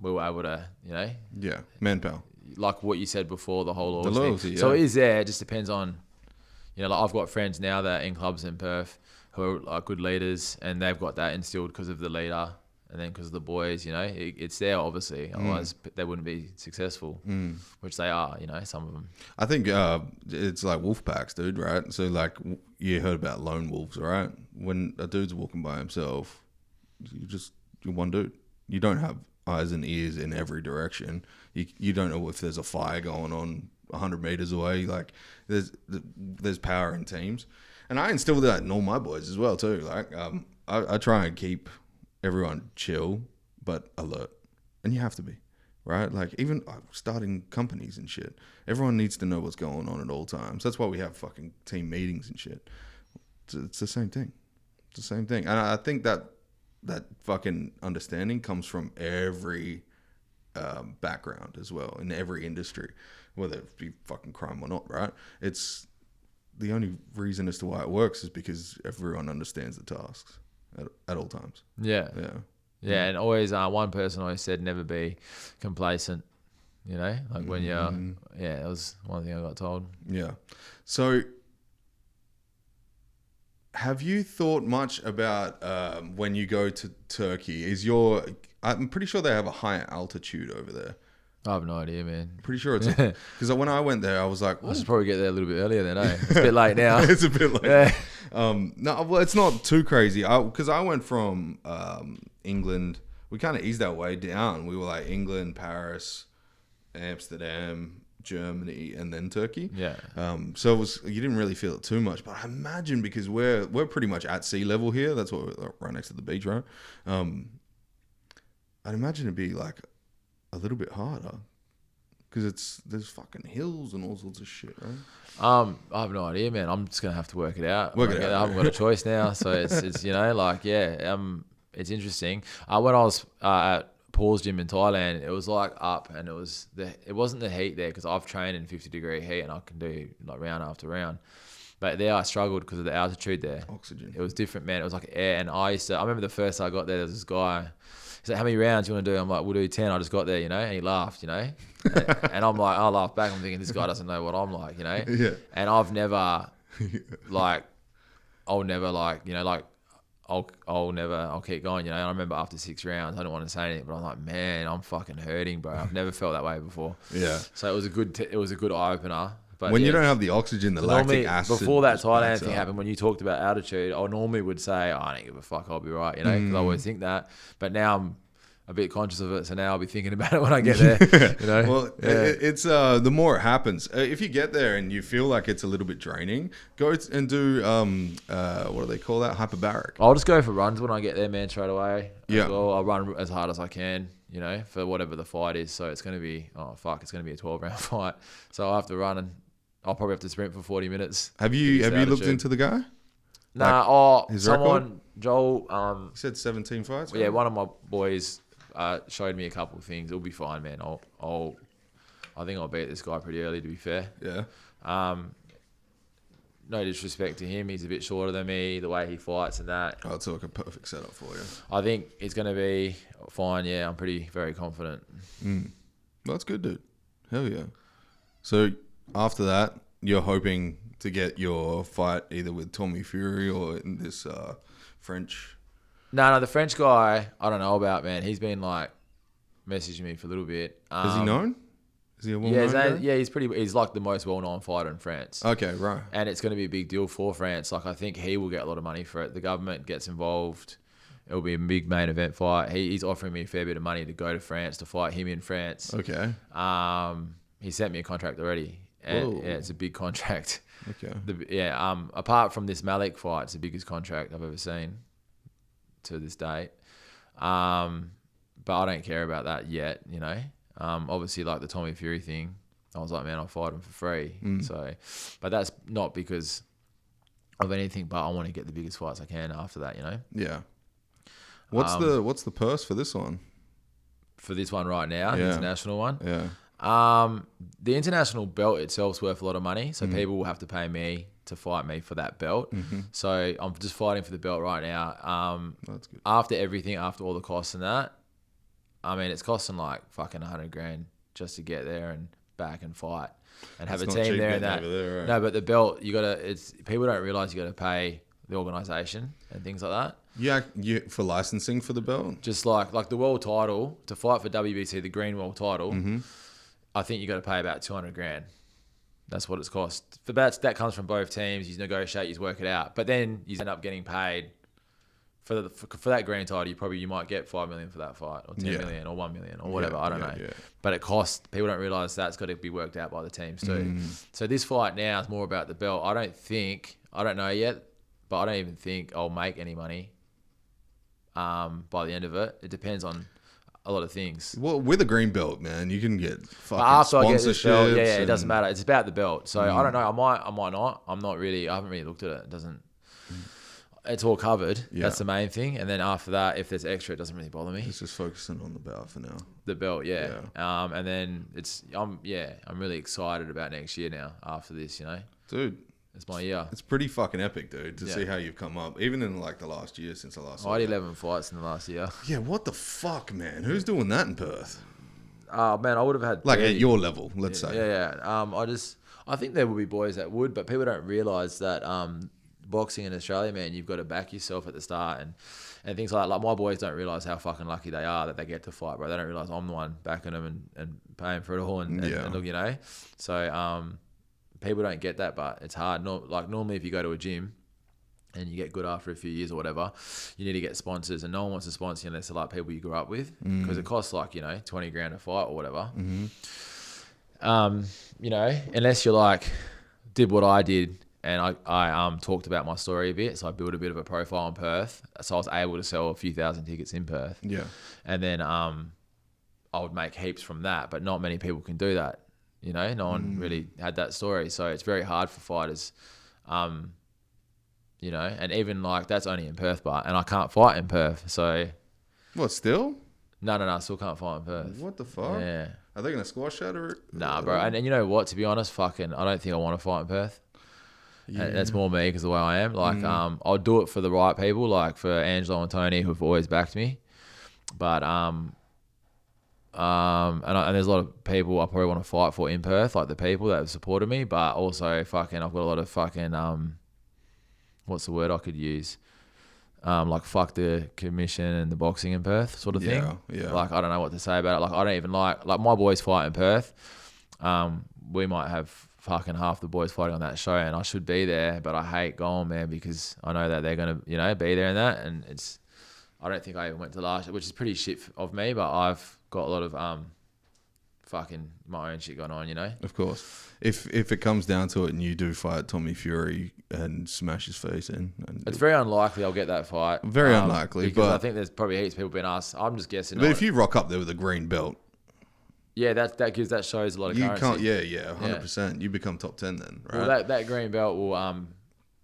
we were able to, you know. Yeah, manpower. Like what you said before, the whole loyalty. The loyalty, yeah. So it is there. It just depends on, you know, like I've got friends now that are in clubs in Perth who are like good leaders, and they've got that instilled because of the leader and then because of the boys, you know. It's there, obviously. Otherwise, they wouldn't be successful, which they are, you know, some of them. I think it's like wolf packs, dude, right? So, like, you heard about lone wolves, right? When a dude's walking by himself, you're one dude. You don't have eyes and ears in every direction. You don't know if there's a fire going on 100 meters away. Like, there's power in teams. And I instill that in all my boys as well too. Like, I try and keep everyone chill but alert, and you have to be, right? Like, even starting companies and shit, everyone needs to know what's going on at all times. That's why we have fucking team meetings and shit. It's the same thing. It's the same thing, and I think that fucking understanding comes from every background as well, in every industry, whether it be fucking crime or not, right? It's the only reason as to why it works is because everyone understands the tasks at all times. Yeah. And always, one person always said, never be complacent, you know, like when you're, that was one thing I got told. Yeah. So have you thought much about when you go to Turkey? I'm pretty sure they have a higher altitude over there. I have no idea, man. Pretty sure it's because when I went there, I was like, I should probably get there a little bit earlier then, eh? It's a bit late now. It's a bit late. Yeah. No, well, it's not too crazy. Because I went from England. We kind of eased our way down. We were like England, Paris, Amsterdam, Germany, and then Turkey. Yeah. So you didn't really feel it too much, but I imagine because we're pretty much at sea level here. That's what we're right next to the beach, right? I'd imagine it'd be like a little bit harder because there's fucking hills and all sorts of shit, right? I have no idea, man. I'm just gonna have to work it out. I haven't got a choice now, so it's you know, like, it's interesting. When I was at Paul's gym in Thailand, it was like up, and it wasn't the heat there because I've trained in 50-degree heat and I can do like round after round. But there I struggled because of the altitude there. Oxygen. It was different, man. It was like air, and I remember the first time I got there was this guy. He's like, how many rounds do you want to do? I'm like, we'll do 10. I just got there, you know, and he laughed, you know. And I'm like, I laughed back. I'm thinking, this guy doesn't know what I'm like, you know. Yeah. And I've never, like, you know, like, I'll keep going, you know. And I remember after 6 rounds, I didn't want to say anything, but I'm like, man, I'm fucking hurting, bro. I've never felt that way before. Yeah. So it was a good eye opener. But when you don't have the oxygen, the lactic acid. Before that Thailand thing happened, when you talked about altitude, I normally would say, oh, I don't give a fuck, I'll be right, you know, because I always think that. But now I'm a bit conscious of it, so now I'll be thinking about it when I get there. You know, well, it's the more it happens. If you get there and you feel like it's a little bit draining, go and do what do they call that? Hyperbaric. I'll just go for runs when I get there, man, straight away. Yeah, well. I'll run as hard as I can, you know, for whatever the fight is. So it's going to be it's going to be a 12-round fight. So I'll have to run and I'll probably have to sprint for 40 minutes. Have you looked into the guy? Nah, his someone record? Joel. He said 17 fights. Yeah, one of my boys showed me a couple of things. It'll be fine, man. I think I'll beat this guy pretty early, to be fair. Yeah. No disrespect to him, he's a bit shorter than me. The way he fights and that. Oh, it's like a perfect setup for you. I think it's going to be fine. Yeah, I'm very confident. That's good, dude. Hell yeah. So after that, you're hoping to get your fight either with Tommy Fury or in this French. No, the French guy, I don't know about, man. He's been like messaging me for a little bit. Is he known? Is he a well-known guy? Yeah, he's like the most well-known fighter in France. Okay, right. And it's going to be a big deal for France. Like, I think he will get a lot of money for it. The government gets involved. It'll be a big main event fight. He's offering me a fair bit of money to go to France to fight him in France. Okay. He sent me a contract already. And yeah, it's a big contract. Okay. Apart from this Malik fight, it's the biggest contract I've ever seen to this date. But I don't care about that yet, you know. Obviously, like the Tommy Fury thing, I was like, man, I'll fight him for free. So, but that's not because of anything, but I want to get the biggest fights I can after that, you know. Yeah. What's the purse for this one? For this one right now, the international one. Yeah. The international belt itself's worth a lot of money, so people will have to pay me to fight me for that belt. So I'm just fighting for the belt right now. That's good. After everything, after all the costs and that, I mean, it's costing like fucking $100,000 just to get there and back and fight and have a team there and that. There, right? No, but the belt, people don't realize you got to pay the organization and things like that. Yeah, for licensing for the belt. Just like the world title, to fight for WBC, the green world title. I think you got to pay about $200,000. That's what it's cost. For that comes from both teams. You negotiate, you work it out, but then you end up getting paid for that grand title. You might get $5 million for that fight, or 10 million, or 1 million, or whatever. I don't know. Yeah. But it costs. People don't realize that's got to be worked out by the teams too. So this fight now is more about the belt. I don't know yet, but I don't even think I'll make any money by the end of it. It depends on a lot of things. Well, with a green belt, man, you can get fucking after I get this belt, sponsorships. it doesn't matter. It's about the belt. So I don't know. I might not. I haven't really looked at it. It doesn't. It's all covered. Yeah. That's the main thing. And then after that, if there's extra, it doesn't really bother me. It's just focusing on the belt for now. The belt, yeah. And then I'm really excited about next year now. After this, you know, dude. It's my year. It's pretty fucking epic, dude, to see how you've come up. Even in like the last year since I last I had 11 fights in the last year. Yeah, what the fuck, man? Who's doing that in Perth? Man, I would have had... Like at your level, let's say. Yeah. I think there will be boys that would, but people don't realise that boxing in Australia, man, you've got to back yourself at the start and things like that. Like my boys don't realise how fucking lucky they are that they get to fight, bro. They don't realise I'm the one backing them and paying for it all and look, you know. So... people don't get that, but it's hard. Like normally if you go to a gym and you get good after a few years or whatever, you need to get sponsors, and no one wants to sponsor you unless they're like people you grew up with, because it costs like, you know, $20,000 a fight or whatever. You know, unless you're like, did what I did and I talked about my story a bit. So I built a bit of a profile in Perth. So I was able to sell a few thousand tickets in Perth. Yeah. And then I would make heaps from that, but not many people can do that. You know, no one really had that story. So it's very hard for fighters, you know, and even like that's only in Perth, and I can't fight in Perth. So. What, still? No, I still can't fight in Perth. What the fuck? Yeah. Are they going to squash that or? Nah, bro. And you know what, to be honest, I don't think I want to fight in Perth. Yeah. And that's more me because the way I am. Like, I'll do it for the right people, like for Angelo and Tony, who've always backed me. But, and there's a lot of people I probably want to fight for in Perth, like the people that have supported me, but also I've got a lot of fucking, what's the word I could use? like fuck the commission and the boxing in Perth sort of thing. Yeah. Like, I don't know what to say about it. Like, I don't even like my boys fight in Perth. We might have fucking half the boys fighting on that show, and I should be there, but I hate going, man, because I know that they're going to, be there in that. And I don't think I even went to last year, which is pretty shit of me, but I've got a lot of, fucking my own shit going on, Of course. If it comes down to it and you do fight Tommy Fury and smash his face in. It's very unlikely I'll get that fight. Very unlikely. Because but I think there's probably heaps of people being asked. I'm just guessing. But if you rock up there with a green belt. Yeah, that shows a lot of currency. Can't, 100%. You become top 10 then, right? Well, that green belt will,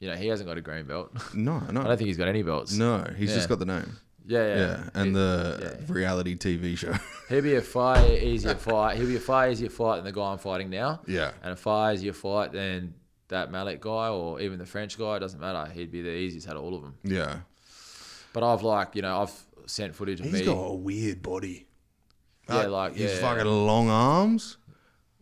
he hasn't got a green belt. No. I don't think he's got any belts. No, he's just got the name. Yeah. And the reality TV show. He'll be a far easier fight. He'll be a far easier fight than the guy I'm fighting now. Yeah. And a far easier fight than that Malik guy or even the French guy. It doesn't matter. He'd be the easiest out of all of them. Yeah. But I've sent footage of me. He's got a weird body. Yeah, He's fucking long arms.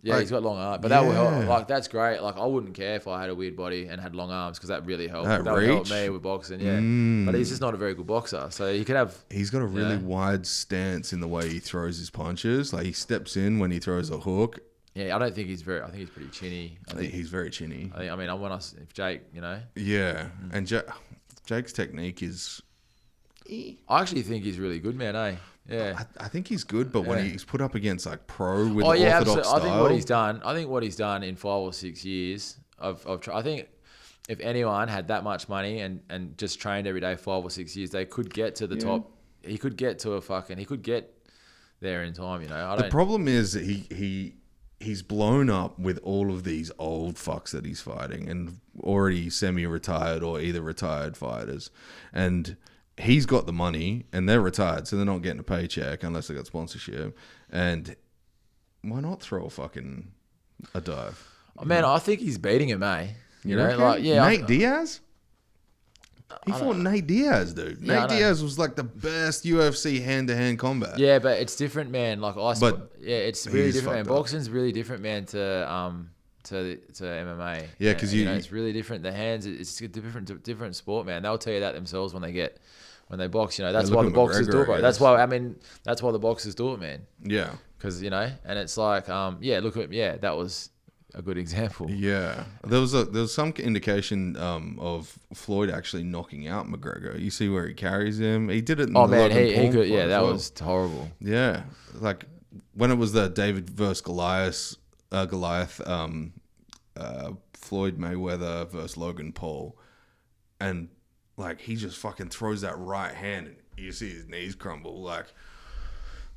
Yeah, he's got long arms, but that will help. Like, that's great. Like, I wouldn't care if I had a weird body and had long arms, because that really helped. That would help me with boxing. Yeah, but he's just not a very good boxer. So he could have. He's got a really wide stance in the way he throws his punches. Like, he steps in when he throws a hook. Yeah, I don't think he's very. I think he's pretty chinny. I think he's very chinny. I want us if Jake, Yeah, and Jake's technique is. I actually think he's really good, man. Yeah, I think he's good, but when he's put up against like pro with the orthodox absolutely. style, I think what he's done in 5 or 6 years I think if anyone had that much money and just trained every day 5 or 6 years, they could get to the top. He could get there in time. The problem is he's blown up with all of these old fucks that he's fighting and already semi-retired or either retired fighters, and he's got the money and they're retired, so they're not getting a paycheck unless they got sponsorship. And why not throw a dive? Oh, man, I think he's beating him, eh? Nate Diaz? He fought Nate Diaz, dude. Nate Diaz was like the best UFC hand-to-hand combat. Yeah, but it's different, man. Like it's really different, man. Boxing's really different, man, to MMA. Yeah, because it's really different. The hands, it's a different sport, man. They'll tell you that themselves when they box. That's why the boxers do it, bro. That's why the boxers do it, man. Yeah, because and it's like that was a good example. Yeah, there was some indication of Floyd actually knocking out McGregor. You see where he carries him. He did it. He could. Yeah, that was horrible. Yeah, like when it was the David versus Goliath, Floyd Mayweather versus Logan Paul, and like he just fucking throws that right hand and you see his knees crumble. Like,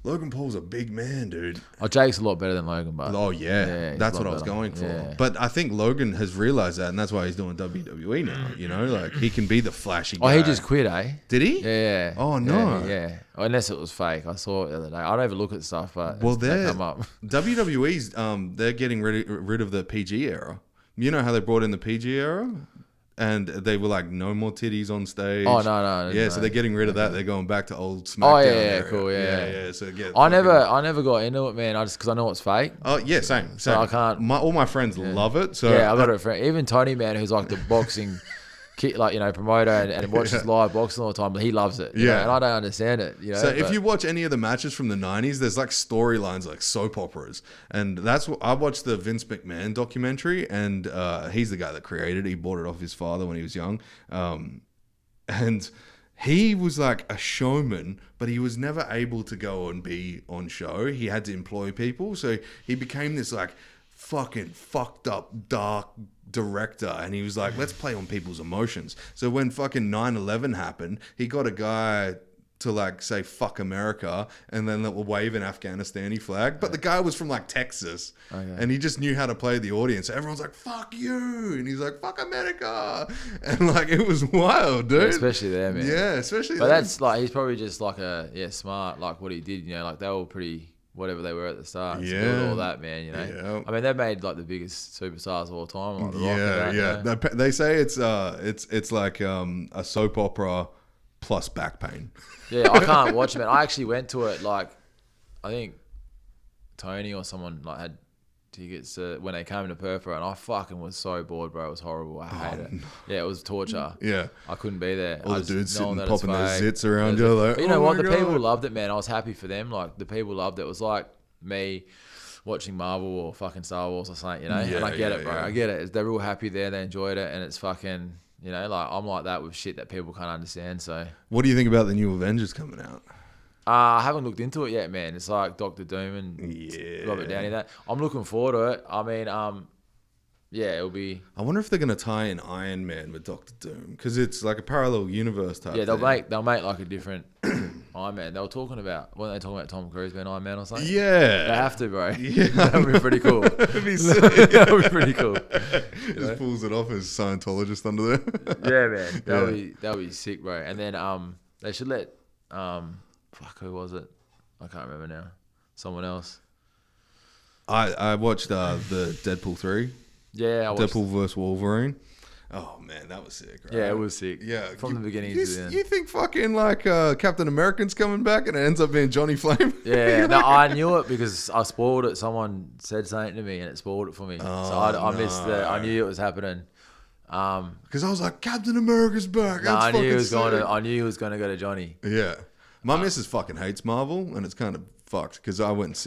Logan Paul's a big man, dude. Oh, Jake's a lot better than Logan, but that's what I was going for. Yeah. But I think Logan has realized that, and that's why he's doing WWE now. Like, he can be the flashy guy. Oh, he just quit, eh? Did he? Yeah. Oh no. Yeah. Unless it was fake. I saw it the other day. I don't even look at stuff, but they come up. WWE's they're getting rid of the PG era. You know how they brought in the PG era? And they were like, no more titties on stage. Oh, no. Yeah, so they're getting rid of that. They're going back to old SmackDown. Oh, era. Cool, yeah. So I never got into it, man. Just because I know it's fake. Oh, yeah, same. So I can't. All my friends love it. So yeah, I got it. Even Tony, man, who's like the boxing promoter and watches live boxing all the time, but he loves it. Yeah, and I don't understand it. So if you watch any of the matches from the 90s, there's like storylines like soap operas, and that's what I watched the Vince McMahon documentary, and he's the guy that created it. He bought it off his father when he was young, and he was like a showman, but he was never able to go and be on show. He had to employ people, so he became this like fucking fucked up dark director, and he was like, let's play on people's emotions. So when fucking 9/11 happened, he got a guy to like say fuck America and then wave an Afghanistani flag, but the guy was from like Texas, and he just knew how to play the audience. So everyone's like, fuck you, and he's like, fuck America, and like it was wild, dude. Especially there, man. Yeah, especially but there. That's like, he's probably just like smart, like what he did, like they were pretty whatever they were at the start. To build all that, man, Yeah. I mean, they've made like the biggest superstars of all time, like The Rock and that, They say it's like a soap opera plus back pain. Yeah, I can't watch it, man. I actually went to it, like, I think Tony or someone like had tickets when they came to Perth, bro, and I fucking was so bored, bro. It was horrible. I hate it. Yeah, it was torture. Yeah. I couldn't be there. All the dudes sitting popping their fake. zits around you. Like, but you know what? The people loved it, man. I was happy for them. Like, the people loved it. It was like me watching Marvel or fucking Star Wars or something, you know? Yeah, and I get it, bro. yeah. I get it. They're real happy there. They enjoyed it. And it's fucking, you know, like, I'm like that with shit that people can't understand, so. What do you think about the new Avengers coming out? I haven't looked into it yet, man. It's like Doctor Doom and Robert Downey. That I'm looking forward to it. I mean, yeah, it'll be. I wonder if they're gonna tie in Iron Man with Doctor Doom because it's like a parallel universe type. Yeah, they'll thing. make like a different Iron Man. They were talking about weren't they talking about Tom Cruise being Iron Man or something? Yeah, they have to, bro. Yeah, that would be pretty cool. That'd be sick. That would be pretty cool. Just pulls it off as Scientologist under there. Yeah, man, that'll be sick, bro. And then they should let fuck, who was it? I can't remember now. Someone else. I watched the Deadpool 3. Yeah, I watched Deadpool vs Wolverine. Oh man, that was sick. Right? Yeah, it was sick. Yeah, from the beginning to the end. You think fucking like Captain American's coming back and it ends up being Johnny Flame? Yeah, no, I knew it because I spoiled it. Someone said something to me and it spoiled it for me. Oh, so I missed it. I knew it was happening. Because I was like, Captain America's back. No, That's I knew he was sick. going to go to Johnny. Yeah, my missus fucking hates Marvel, and it's kind of fucked because I went to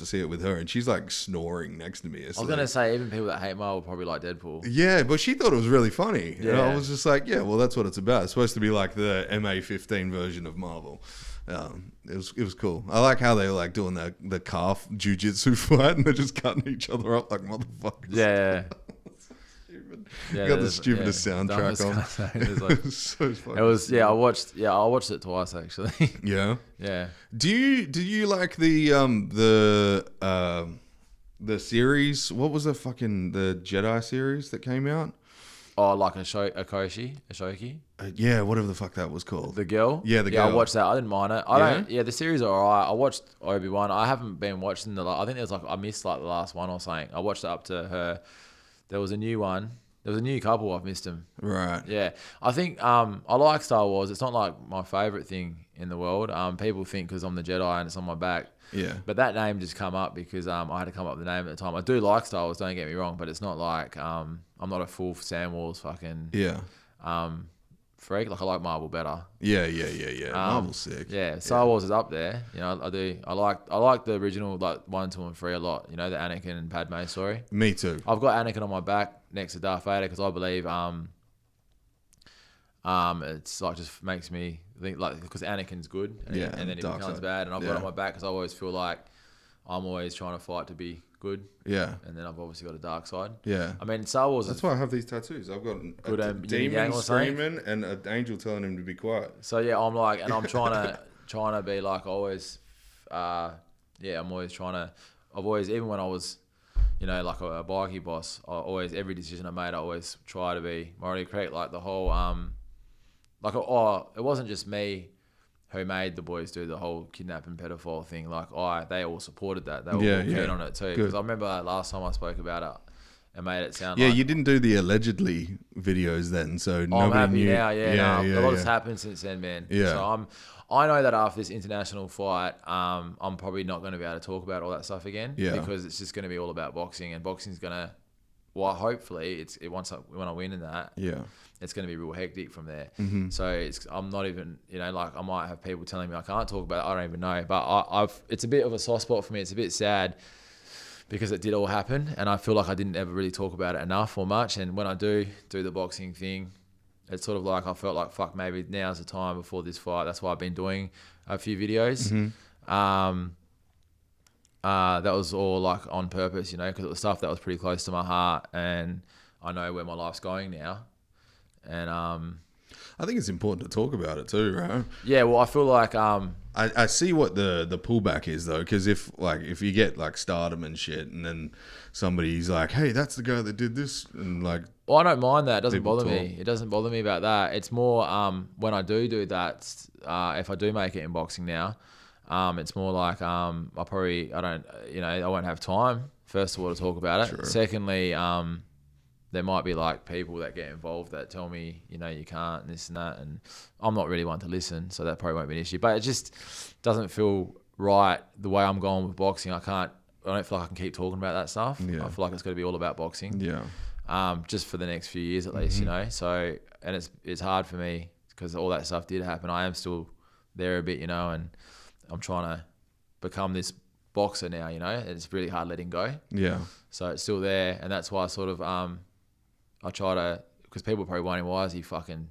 see it with her, and she's like snoring next to me. I was gonna say even people that hate Marvel probably like Deadpool. Yeah, but she thought it was really funny. Yeah. And I was just like, yeah, well, that's what it's about. It's supposed to be like the MA15 version of Marvel. It was cool. I like how they were like doing the calf jujitsu fight, and they're just cutting each other up like motherfuckers. Yeah. Yeah, got the stupidest soundtrack on. It was so funny. It was I watched it twice actually. Yeah. Yeah. Do you like the series? What was the Jedi series that came out? Oh, like Ashoki? Yeah, whatever the fuck that was called. The girl? Yeah, the girl. Yeah, I watched that. I didn't mind it. The series are alright. I watched Obi-Wan. I haven't been watching I think there's I missed like the last one or something. I watched it up to her. There was a new one. There was a new couple. I've missed them. Right. Yeah. I think I like Star Wars. It's not like my favorite thing in the world. People think because I'm the Jedi and it's on my back. Yeah. But that name just come up because I had to come up with the name at the time. I do like Star Wars, don't get me wrong, but it's not like I'm not a full Star Wars fucking freak. Like I like Marvel better. Yeah. Marvel's sick. Yeah, Star Wars is up there. You know, I do. I like the original 1, 2, and 3 a lot. You know, the Anakin and Padme story. Me too. I've got Anakin on my back next to Darth Vader because I believe it's like just makes me think like because Anakin's good and then he becomes bad, and I've got it on my back because I always feel like I'm always trying to fight to be good. Yeah. And then I've obviously got a dark side. Yeah. I mean, Star Wars. That's why I have these tattoos. I've got a demon screaming and an angel telling him to be quiet. So yeah, I'm like, and I'm trying to be like always. I'm always trying to. I've always, even when I was, you know, like a bikie boss, every decision I made, I always try to be morally correct. Like the whole, it wasn't just me who made the boys do the whole kidnapping pedophile thing. Like, they all supported that. They were all keen on it too. Because I remember last time I spoke about it, and made it sound like... Yeah, you didn't do the allegedly videos then, so nobody I'm happy knew. now, a lot has happened since then, man. Yeah. So I know that after this international fight, I'm probably not going to be able to talk about all that stuff again. Yeah. Because it's just going to be all about boxing, and boxing's going to... Well, hopefully, when I win in that... Yeah. It's going to be real hectic from there. Mm-hmm. So I'm not even, you know, like I might have people telling me I can't talk about it. I don't even know. But it's a bit of a soft spot for me. It's a bit sad because it did all happen. And I feel like I didn't ever really talk about it enough or much. And when I do the boxing thing, it's sort of like I felt like, fuck, maybe now's the time before this fight. That's why I've been doing a few videos. Mm-hmm. That was all like on purpose, you know, because it was stuff that was pretty close to my heart. And I know where my life's going now. And I think it's important to talk about it too, right? Yeah, well, I feel like I see what the pullback is though, because if you get like stardom and shit, and then somebody's like, "Hey, that's the guy that did this," and like, well, I don't mind that. It doesn't bother me. It doesn't bother me about that. It's more when I do that. If I do make it in boxing now, it's more like I won't have time. First of all, to talk about it. Sure. Secondly, there might be like people that get involved that tell me, you know, you can't and this and that, and I'm not really one to listen, so that probably won't be an issue. But it just doesn't feel right the way I'm going with boxing. I can't. don't feel like I can keep talking about that stuff. Yeah. I feel like it's got to be all about boxing. Yeah. Just for the next few years at least, you know. So, and it's hard for me because all that stuff did happen. I am still there a bit, you know, and I'm trying to become this boxer now, you know. It's really hard letting go. Yeah. So it's still there, and that's why I sort of I try to, because people are probably wondering, why is he fucking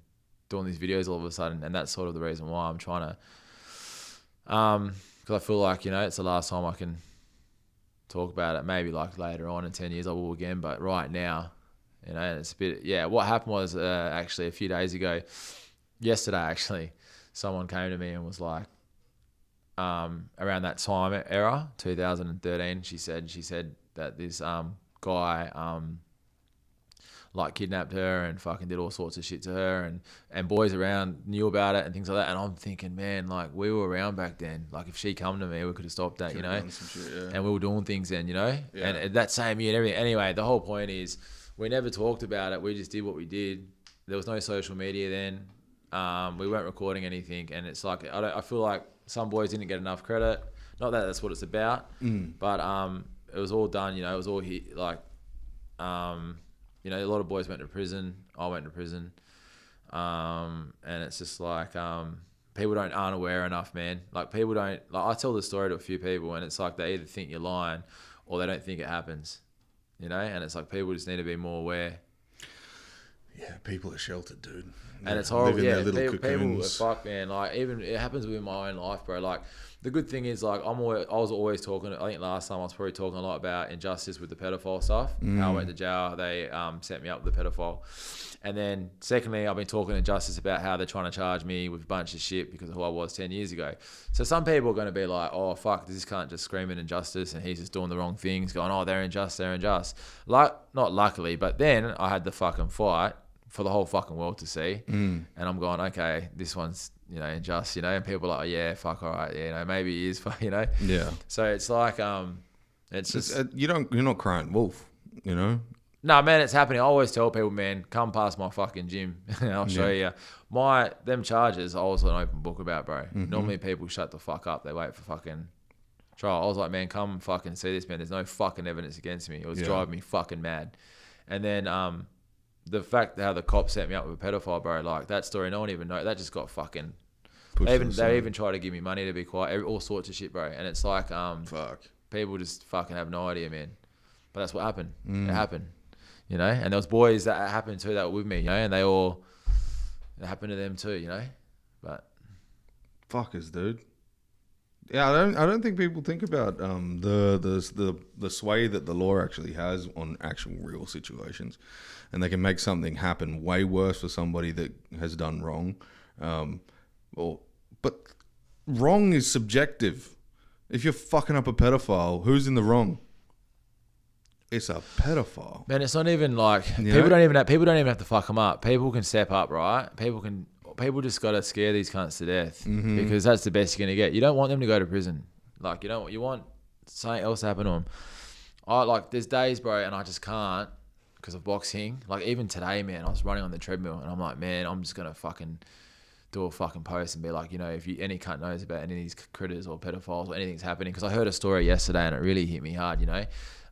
doing these videos all of a sudden? And that's sort of the reason why I'm trying to, because I feel like, you know, it's the last time I can talk about it. Maybe like later on in 10 years I will again, but right now, you know, it's a bit, yeah. What happened was actually a few days ago, yesterday actually, someone came to me and was like, around that time era, 2013, she said that this guy like kidnapped her and fucking did all sorts of shit to her, and boys around knew about it and things like that. And I'm thinking, man, like we were around back then. Like if she come to me, we could have stopped that, you know. Shit, yeah. And we were doing things then, you know. Yeah. And that same year and everything. Anyway, the whole point is we never talked about it. We just did what we did. There was no social media then. We weren't recording anything, and it's like I feel like some boys didn't get enough credit. Not that that's what it's about, but it was all done. You know, it was all like, you know, a lot of boys went to prison. I went to prison, and it's just like people aren't aware enough, man. Like people don't. Like I tell the story to a few people, and it's like they either think you're lying or they don't think it happens. You know, and it's like people just need to be more aware. Yeah, people are sheltered, dude. And it's horrible. Yeah, people are fucked, man. Like even it happens within my own life, bro. Like the good thing is, like I was always talking. I think last time I was probably talking a lot about injustice with the pedophile stuff. How I went to jail. They set me up with the pedophile. And then secondly, I've been talking to justice about how they're trying to charge me with a bunch of shit because of who I was 10 years ago. So some people are going to be like, oh, fuck, this can't just screaming injustice and he's just doing the wrong things, going, oh, they're unjust. Like, not luckily, but then I had the fucking fight for the whole fucking world to see. And I'm going, okay, this one's, you know, unjust, you know, and people are like, oh, yeah, fuck, all right, yeah, you know, maybe he is, you know. Yeah. So it's like, it's just... you're not crying wolf, you know? No, man, it's happening. I always tell people, man, come past my fucking gym and I'll show you. Them charges, I was an open book about, bro. Normally people shut the fuck up. They wait for fucking trial. I was like, man, come fucking see this, man. There's no fucking evidence against me. It was driving me fucking mad. And then the fact how the cops set me up with a pedophile, bro, like that story, no one even know. That just got fucking... They even try to give me money to be quiet. All sorts of shit, bro. And it's like... Fuck. People just fucking have no idea, man. But that's what happened. It happened. You know, and there was boys that happened to that were with me, you know, and it happened to them too, you know, but fuckers, dude. Yeah, I don't think people think about the sway that the law actually has on actual real situations, and they can make something happen way worse for somebody that has done wrong, but wrong is subjective. If you're fucking up a pedophile, who's in the wrong? It's a pedophile. Man, it's not even like people don't even have to fuck them up. People can step up, right? People just gotta scare these cunts to death because that's the best you're gonna get. You don't want them to go to prison. Like you want something else to happen to them. There's days, bro, and I just can't because of boxing. Like even today, man, I was running on the treadmill and I'm like, man, I'm just gonna fucking do a fucking post and be like, you know, if any cunt knows about any of these critters or pedophiles or anything's happening, because I heard a story yesterday and it really hit me hard, you know.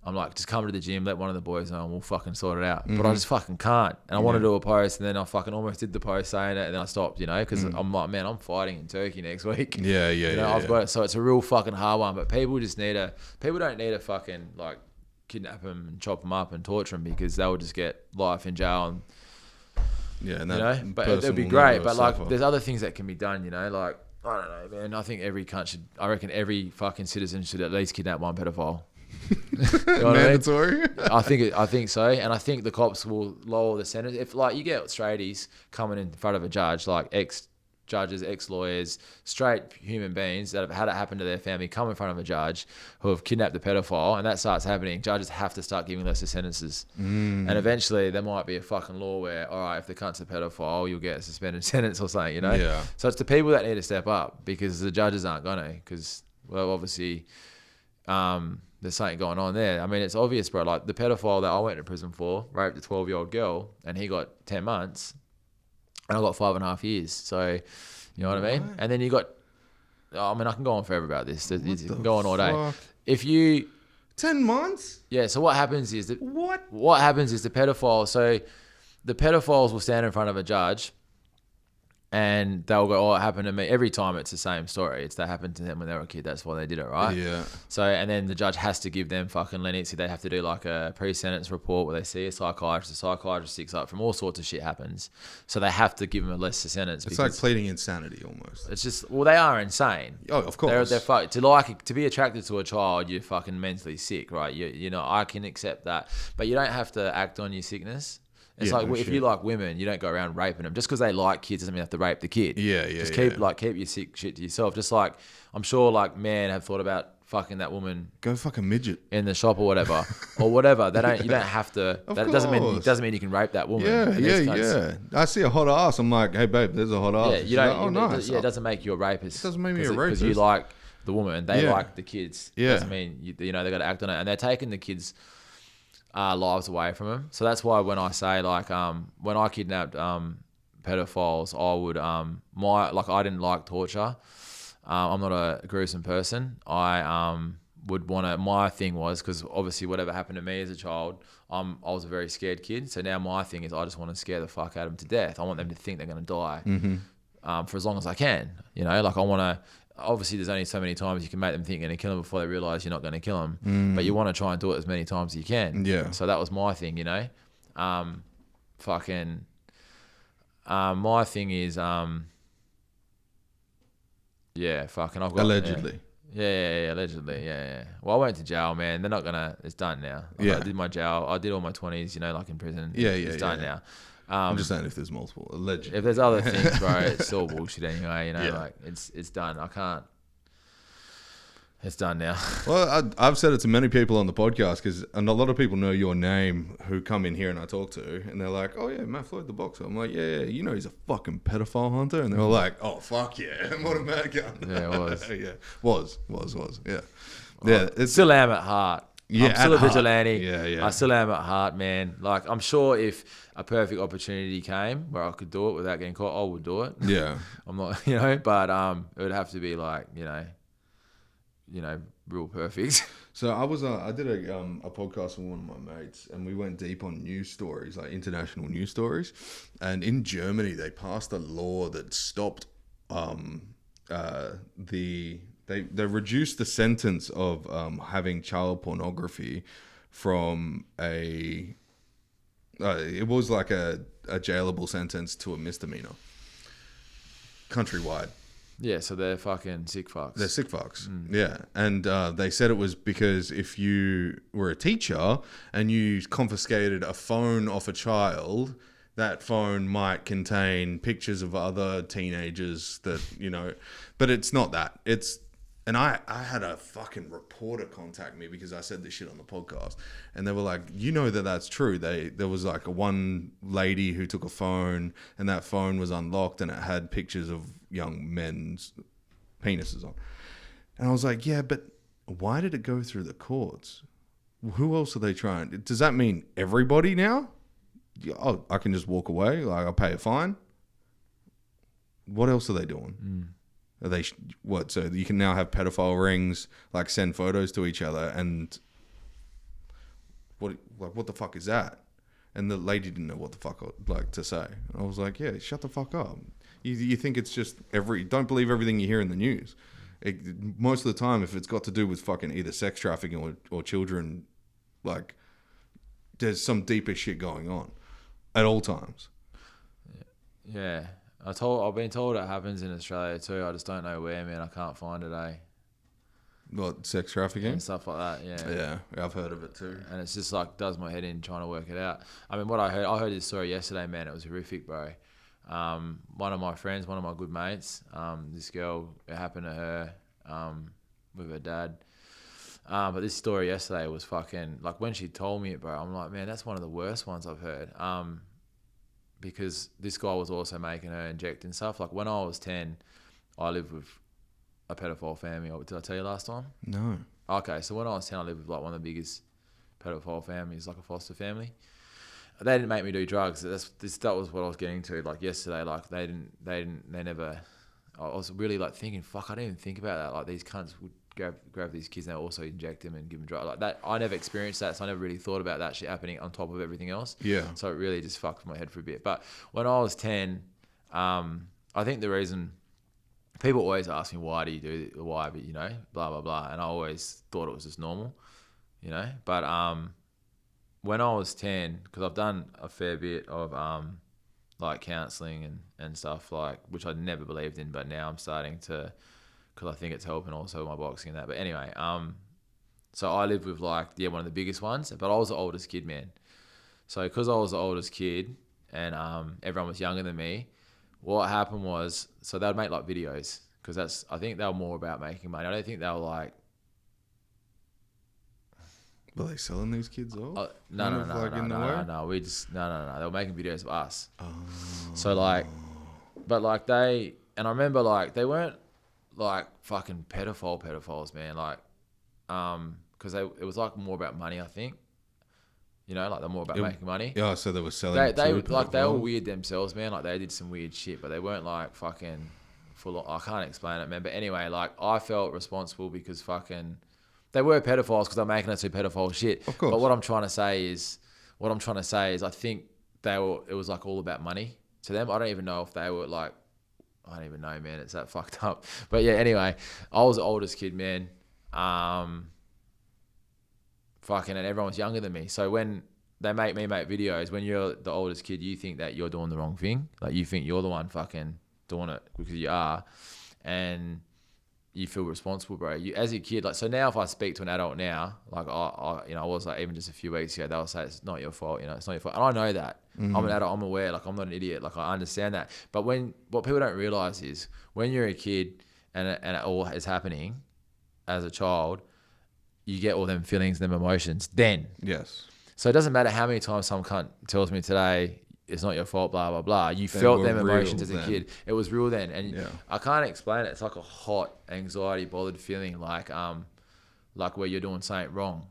I'm like, just come to the gym, let one of the boys know and we'll fucking sort it out. But I just fucking can't. And I want to do a post and then I fucking almost did the post saying it and then I stopped, you know, because I'm like, man, I'm fighting in Turkey next week. Yeah. I've got it. So it's a real fucking hard one. But people don't need to fucking like kidnap them and chop them up and torture them because they'll just get life in jail. And that, you know, but it'd be great. But like, there's other things that can be done, you know, like, I don't know, man. I think I reckon every fucking citizen should at least kidnap one pedophile. You know mandatory? I think so, and I think the cops will lower the sentence if, like, you get straighties coming in front of a judge, like ex-judges, ex-lawyers, straight human beings that have had it happen to their family, come in front of a judge who have kidnapped the pedophile, and that starts happening. Judges have to start giving lesser sentences, and eventually there might be a fucking law where, all right, if the cunt's a pedophile, you'll get a suspended sentence or something, you know? Yeah. So it's the people that need to step up because the judges aren't gonna, because, well, obviously, there's something going on there. I mean, it's obvious, bro. Like the pedophile that I went to prison for raped a 12-year-old girl and he got 10 months and I got 5.5 years. So, you know what I mean? And then you got, I mean, I can go on forever about this. You can go on all day. If you 10 months? Yeah, so what happens is that... What? What happens is the pedophile... So the pedophiles will stand in front of a judge and they'll go, oh, it happened to me. Every time it's the same story. It's that happened to them when they were a kid. That's why they did it, right? Yeah. So, and then the judge has to give them fucking leniency. They have to do like a pre-sentence report where they see a psychiatrist. The psychiatrist sticks up from all sorts of shit happens. So they have to give them a lesser sentence. It's like pleading insanity almost. It's just, well, they are insane. Oh, of course. They're fucked. To be attracted to a child, you're fucking mentally sick, right? You know, I can accept that. But you don't have to act on your sickness. It's like if you like women, you don't go around raping them. Just because they like kids doesn't mean you have to rape the kid. Yeah. Just keep your sick shit to yourself. Just like I'm sure like men have thought about fucking that woman. Go fuck a midget in the shop or whatever. They don't. You don't have to. That doesn't mean you can rape that woman. Yeah. I see a hot ass. I'm like, hey babe, there's a hot ass. Yeah, you don't. Like, nice. It doesn't make you a rapist. It doesn't make me a rapist because you like the woman. They like the kids. Yeah. Doesn't mean you know they got to act on it, and they're taking the kids. Lives away from them. So that's why when I say like when I kidnapped pedophiles, I would I didn't like torture. I'm not a gruesome person. I would want to. My thing was because obviously whatever happened to me as a child, I was a very scared kid. So now my thing is I just want to scare the fuck out of them to death. I want them to think they're going to die for as long as I can. You know, like I want to. Obviously, there's only so many times you can make them think you're going to kill them before they realise you're not going to kill them. But you want to try and do it as many times as you can. Yeah. So that was my thing, you know. My thing is, I've got... Allegedly. Yeah, allegedly, yeah. Well, I went to jail, man. They're not going to... It's done now. I did my jail. I did all my 20s, you know, like in prison. It's done now. I'm just saying if there's multiple, allegedly. If there's other things, bro, it's still bullshit anyway, you know, like it's done. I can't. It's done now. Well, I've said it to many people on the podcast and a lot of people know your name who come in here and I talk to and they're like, oh yeah, Matt Floyd, the boxer. I'm like, yeah, you know, he's a fucking pedophile hunter. And they're all like, oh, fuck yeah. What a mad gun. Yeah, it was. Was. Yeah. Still am at heart. Yeah, I'm still a vigilante. Yeah. I still am at heart, man. Like, I'm sure if a perfect opportunity came where I could do it without getting caught, I would do it. Yeah. I'm not, you know, but it would have to be like, you know, real perfect. So I did a podcast with one of my mates, and we went deep on news stories, like international news stories. And in Germany, they passed a law that stopped They reduced the sentence of having child pornography from it was like a jailable sentence to a misdemeanor countrywide. Yeah, so they're fucking sick fucks. They're sick fucks, yeah. And they said it was because if you were a teacher and you confiscated a phone off a child, that phone might contain pictures of other teenagers that, you know, but it's not that. And I had a fucking reporter contact me because I said this shit on the podcast. And they were like, you know that's true. There was like one lady who took a phone and that phone was unlocked and it had pictures of young men's penises on. And I was like, yeah, but why did it go through the courts? Who else are they trying? Does that mean everybody now? Oh, I can just walk away? Like I'll pay a fine? What else are they doing? Are they what? So you can now have pedophile rings, like send photos to each other, and what the fuck is that? And the lady didn't know what the fuck to say. And I was like, yeah, shut the fuck up. You think it's just don't believe everything you hear in the news. Most of the time, if it's got to do with fucking either sex trafficking or children, like there's some deeper shit going on at all times. Yeah. I've been told it happens in Australia too. I just don't know where, man. I can't find it, eh? What, sex trafficking? And stuff like that, yeah. Yeah, I've heard of it too. And it's just like, does my head in trying to work it out. I mean, what I heard this story yesterday, man. It was horrific, bro. One of my friends, one of my good mates, this girl, it happened to her with her dad. But this story yesterday was fucking, like when she told me it, bro, I'm like, man, that's one of the worst ones I've heard. Because this guy was also making her inject and stuff. Like when I was 10, I lived with a pedophile family. Did I tell you last time? No. Okay, so when I was 10, I lived with like one of the biggest pedophile families, like a foster family. They didn't make me do drugs. That was what I was getting to. Like yesterday, like they never. I was really like thinking, fuck, I didn't even think about that. Like these cunts would grab these kids and also inject them and give them drugs like that. I never experienced that, so I never really thought about that shit happening on top of everything else. Yeah. So it really just fucked my head for a bit. But when I was 10, I think the reason people always ask me why do you do it, why, but you know, blah blah blah, and I always thought it was just normal, you know. But when I was 10, because I've done a fair bit of like counselling and stuff, like, which I never believed in, but now I'm starting to, because I think it's helping also my boxing and that. But anyway, so I lived with like, one of the biggest ones, but I was the oldest kid, man. So because I was the oldest kid and everyone was younger than me, what happened was, so they'd make like videos, because I think they were more about making money. I don't think they were like, were they selling these kids off? No. We just no. They were making videos of us. Oh. So like, but like I remember like they weren't like fucking pedophiles, man. Like, because it was like more about money, I think. You know, like they're more about making money. Yeah, so they were selling. They like they were weird themselves, man. Like they did some weird shit, but they weren't like fucking full on. I can't explain it, man. But anyway, like I felt responsible because fucking. They were pedophiles because they're making us do pedophile shit. Of course. But what I'm trying to say is I think it was like all about money to them. I don't even know if they were like, I don't even know, man. It's that fucked up. But yeah, anyway, I was the oldest kid, man. Fucking, and everyone was younger than me. So when they make me make videos, when you're the oldest kid, you think that you're doing the wrong thing. Like you think you're the one fucking doing it because you are. And you feel responsible, bro. You as a kid, like, so now if I speak to an adult now, like I was like, even just a few weeks ago, they'll say it's not your fault, it's not your fault. And I know that. Mm-hmm. I'm an adult, I'm aware, like I'm not an idiot, like I understand that. But what people don't realize is when you're a kid and it all is happening as a child, you get all them feelings, them emotions then. Yes. So it doesn't matter how many times some cunt tells me today, it's not your fault, blah, blah, blah. You felt them emotions as a kid. It was real then. And I can't explain it. It's like a hot, anxiety, bothered feeling like where you're doing something wrong,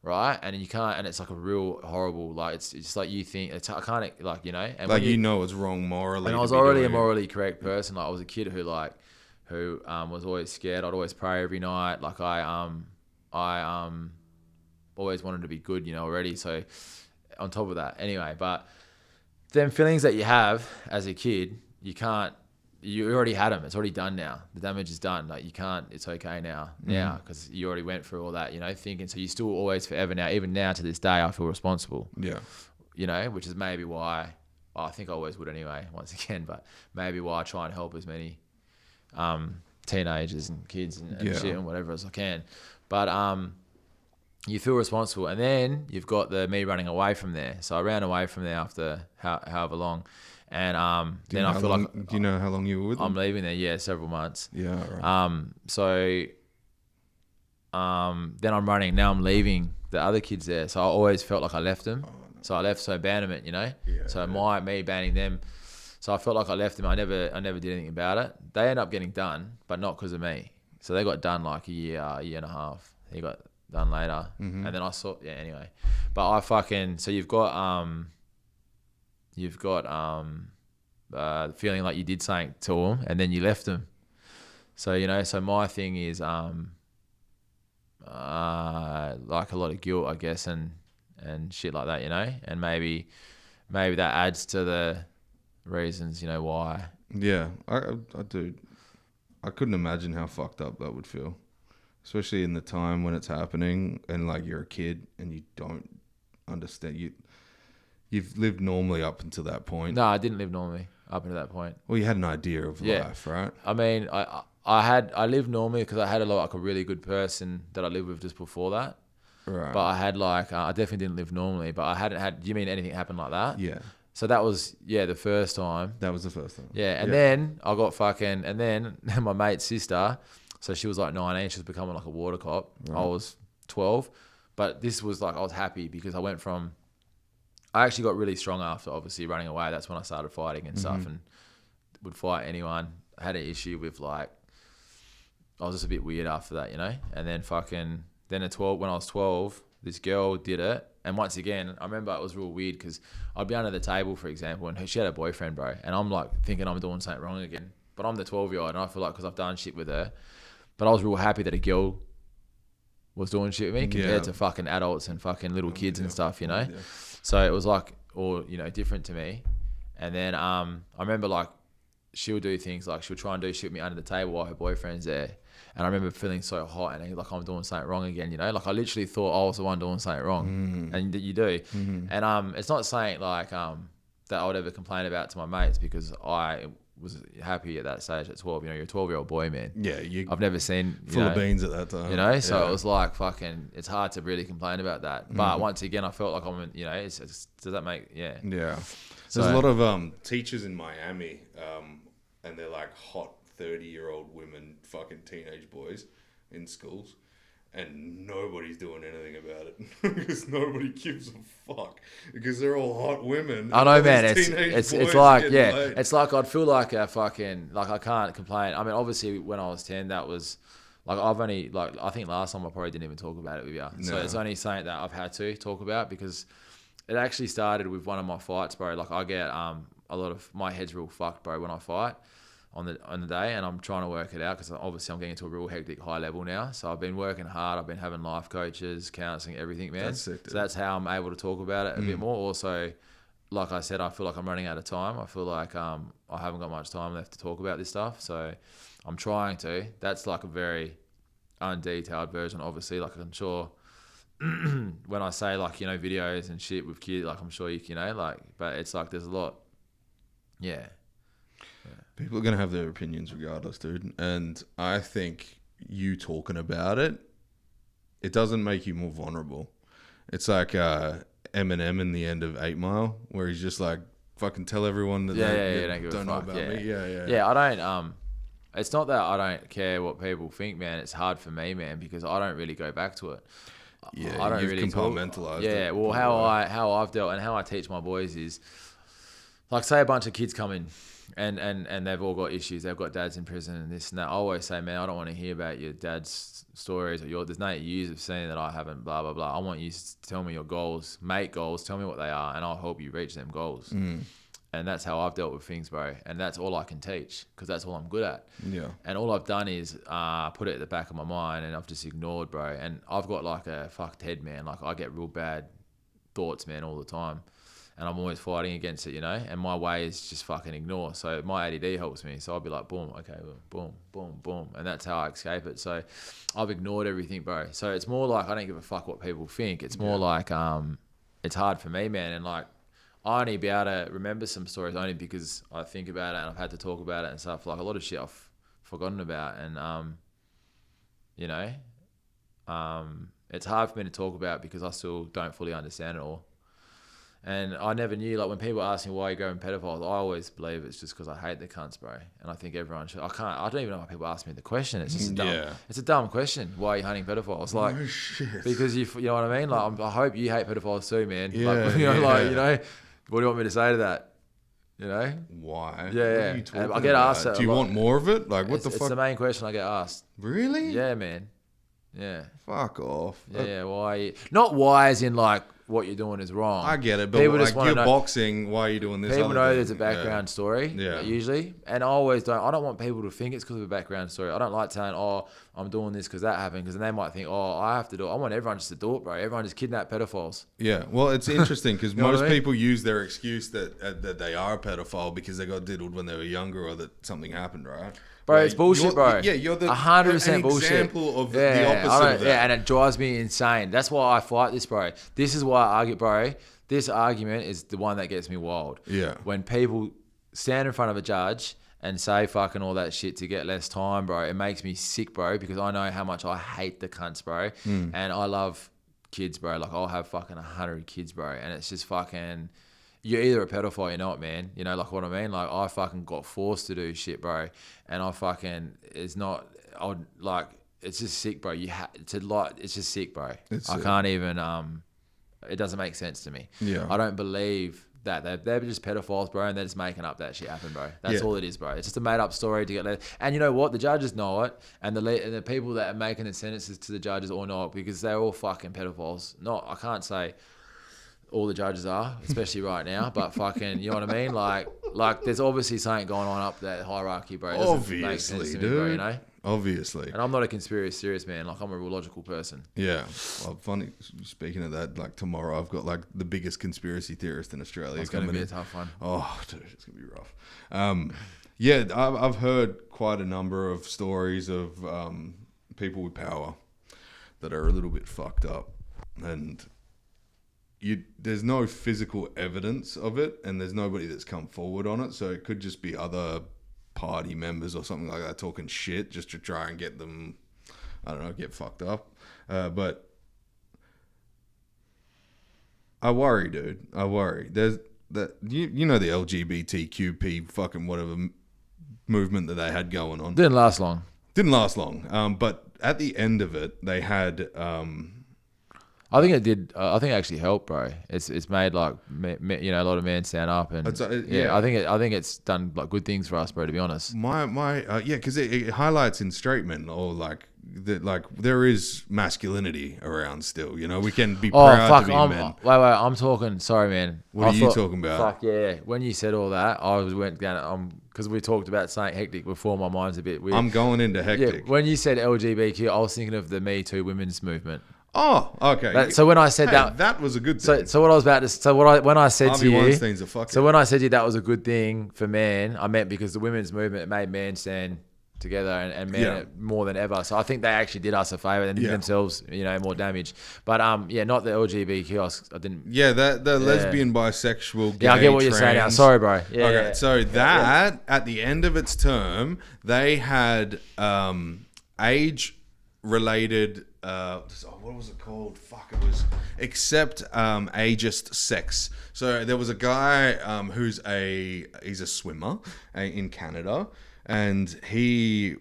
right? And you can't, and it's like a real horrible, like, it's just like you think, I can't, like, And like, it's wrong morally. And I was already a morally correct person. Like, I was a kid who was always scared. I'd always pray every night. Like, I always wanted to be good, already. So on top of that, anyway, but them feelings that you have as a kid, you already had them. It's already done now. The damage is done. Like you can't, it's okay now, because you already went through all that, thinking, so you still always forever now, even now to this day, I feel responsible. Yeah. Which is maybe why, I think I always would anyway, once again, but maybe why I try and help as many teenagers and kids and shit and whatever as I can. But, you feel responsible, and then you've got me running away from there. So I ran away from there after however long, and then I feel like. Do you know how long you were with them? I'm leaving there, several months. Yeah. Right. So then I'm running. Now I'm leaving the other kids there. So I always felt like I left them. Oh, no. So I left. So abandonment, Yeah. So me banning them. So I felt like I left them. I never did anything about it. They ended up getting done, but not because of me. So they got done like a year and a half. They got done later, and then I saw anyway. But I fucking, so you've got feeling like you did something to them and then you left them. So so my thing is like a lot of guilt, I guess, and shit like that, and maybe that adds to the reasons, why. Yeah, I do. I couldn't imagine how fucked up that would feel. Especially in the time when it's happening and like you're a kid and you don't understand. You've lived normally up until that point. No, I didn't live normally up until that point. Well, you had an idea of life, right? I mean, I lived normally because I had a really good person that I lived with just before that. Right. But I had I definitely didn't live normally, but I hadn't had, do you mean anything happened like that? Yeah. So that was, the first time. That was the first time. Yeah. And then I got and then my mate's sister, so she was like 19, she was becoming like a water cop. Right. I was 12. But this was like, I was happy because I actually got really strong after obviously running away. That's when I started fighting and stuff and would fight anyone. I had an issue with I was just a bit weird after that, And then when I was 12, this girl did it. And once again, I remember it was real weird because I'd be under the table, for example, and she had a boyfriend, bro. And I'm like thinking I'm doing something wrong again. But I'm the 12-year-old and I feel like because I've done shit with her, But I was real happy that a girl was doing shit with me compared to fucking adults and fucking little kids and stuff, you know? Yeah. So it was like, or, you know, different to me. And then I remember like she'll do things like she'll try and do shit with me under the table while her boyfriend's there. And I remember feeling so hot and like I'm doing something wrong again, you know? Like I literally thought I was the one doing something wrong. And you do. And it's not saying like that I would ever complain about to my mates, because I was happy at that stage at 12. You know, you're a 12-year-old boy, man. Yeah, I've never seen full of beans at that time. You know, so it was like fucking. It's hard to really complain about that. But once again, I felt like I'm. You know, does that make yeah? There's a lot of teachers in Miami, and they're like hot 30-year-old women, fucking teenage boys in schools. And nobody's doing anything about it because nobody gives a fuck, because they're all hot women. I know, man. It's like it's like I'd feel like a fucking like I can't complain. I mean, obviously when I was 10, that was like I've only like I think last time I probably didn't even talk about it with you. So it's only something that I've had to talk about because it actually started with one of my fights, bro. Like I get a lot of my head's real fucked, bro, when I fight on the day, and I'm trying to work it out because obviously I'm getting to a real hectic high level now. So I've been working hard. I've been having life coaches, counselling, everything, man. That's sick, dude. So that's how I'm able to talk about it a bit more. Also, like I said, I feel like I'm running out of time. I feel like I haven't got much time left to talk about this stuff. So I'm trying to. That's like a very undetailed version, obviously. Like I'm sure when I say like, you know, videos and shit with kids, like I'm sure you know, like, but it's like there's a lot. Yeah. People are going to have their opinions regardless, dude. And I think you talking about it, it doesn't make you more vulnerable. It's like Eminem in the end of 8 Mile, where he's just like, fucking tell everyone that they don't know about me. Yeah, I don't, it's not that I don't care what people think, man. It's hard for me, man, because I don't really go back to it. Yeah, I don't really compartmentalize it. Yeah, well, how I've dealt and how I teach my boys is, like, say a bunch of kids come in, and they've all got issues. They've got dads in prison and this and that. I always say, man, I don't want to hear about your dad's stories or there's no years of seeing that I haven't, blah, blah, blah. I want you to tell me your goals, make goals, tell me what they are, and I'll help you reach them goals. And that's how I've dealt with things, bro. And that's all I can teach because that's all I'm good at. Yeah. And all I've done is put it at the back of my mind and I've just ignored, bro. And I've got like a fucked head, man. Like I get real bad thoughts, man, all the time. And I'm always fighting against it, you know? And my way is just fucking ignore. So my ADD helps me. So I'll be like, boom, okay, boom, boom, boom. And that's how I escape it. So I've ignored everything, bro. So it's more like I don't give a fuck what people think. It's more like it's hard for me, man. And like I only be able to remember some stories only because I think about it and I've had to talk about it and stuff. Like a lot of shit I've forgotten about. And, you know, it's hard for me to talk about because I still don't fully understand it all. And I never knew, like when people ask me why you go in pedophiles, I always believe it's just because I hate the cunts, bro. And I think everyone should. I don't even know why people ask me the question. It's just dumb. It's a dumb question. Why are you hunting pedophiles? Like, because you know what I mean? Like, I hope you hate pedophiles too, man. Yeah, like, you know, what do you want me to say to that? You know? Why? Yeah. I get asked that. Do you want more of it? Like, what the fuck? It's the main question I get asked. Really? Yeah, man. Yeah. Fuck off. Yeah, why? Not why as in like, what you're doing is wrong. I get it, but people like you're boxing, why are you doing this? People know there's a background story, usually, and I don't want people to think it's because of a background story. I don't like saying, oh, I'm doing this because that happened, because then they might think, oh, I have to do it. I want everyone just to do it, bro. Everyone just kidnap pedophiles. Yeah, well, it's interesting because most people use their excuse that they are a pedophile because they got diddled when they were younger or that something happened, right? Bro, it's bullshit, bro. Yeah, you're the 100% bullshit. Example of the opposite of that. Yeah, and it drives me insane. That's why I fight this, bro. This is why I argue, bro. This argument is the one that gets me wild. Yeah. When people stand in front of a judge and say fucking all that shit to get less time, bro, it makes me sick, bro, because I know how much I hate the cunts, bro. And I love kids, bro. Like, I'll have fucking 100 kids, bro. And it's just fucking... You're either a pedophile or you're not, man. You know, like what I mean? Like, I fucking got forced to do shit, bro. And I fucking... It's not... I would, like... It's just sick, bro. It's just sick, bro. I can't even... It doesn't make sense to me. Yeah. I don't believe that. They're just pedophiles, bro, and they're just making up that shit happen, bro. That's all it is, bro. It's just a made-up story to get less... And you know what? The judges know it, and the people that are making the sentences to the judges all know it, because they're all fucking pedophiles. I can't say... all the judges are, especially right now, but fucking, you know what I mean? Like there's obviously something going on up that hierarchy, bro. It doesn't make sense to me, bro, you know? Obviously. And I'm not a conspiracy theorist, man. Like, I'm a real logical person. Yeah. Well, funny. Speaking of that, like tomorrow I've got like the biggest conspiracy theorist in Australia. It's going to be a tough one. Oh, dude, it's going to be rough. Yeah, I've heard quite a number of stories of people with power that are a little bit fucked up, and there's no physical evidence of it, and there's nobody that's come forward on it, so it could just be other party members or something like that talking shit just to try and get them, I don't know, get fucked up. But I worry, dude. I worry. There's that you know the LGBTQP fucking whatever movement that they had going on. Didn't last long. But at the end of it, they had. I think it did. I think it actually helped, bro. It's made like a lot of men stand up, and yeah. I think it's done like good things for us, bro. To be honest, because it highlights in straight men or like that, like there is masculinity around still. You know, we can be proud to be men. Wait, I'm talking. Sorry, man. What are you talking about? Fuck yeah! When you said all that, I went down. Because we talked about saying hectic before. My mind's a bit weird. I'm going into hectic. Yeah, when you said LGBTQ, I was thinking of the Me Too women's movement. Oh, okay. So when I said that was a good thing. So what I was about to when I said Harvey to you, Weinstein's a fucker. So when I said to you that was a good thing for man, I meant because the women's movement made men stand together and men more than ever. So I think they actually did us a favor and did themselves, more damage. But not the LGBTQ. I didn't. Yeah, the lesbian, bisexual, gay, I get what you're trans. saying now. Sorry, bro. Yeah. Okay, yeah. so at the end of its term, they had age-related. What was it called? Fuck, it was accept ageist sex. So there was a guy he's a swimmer in Canada, and he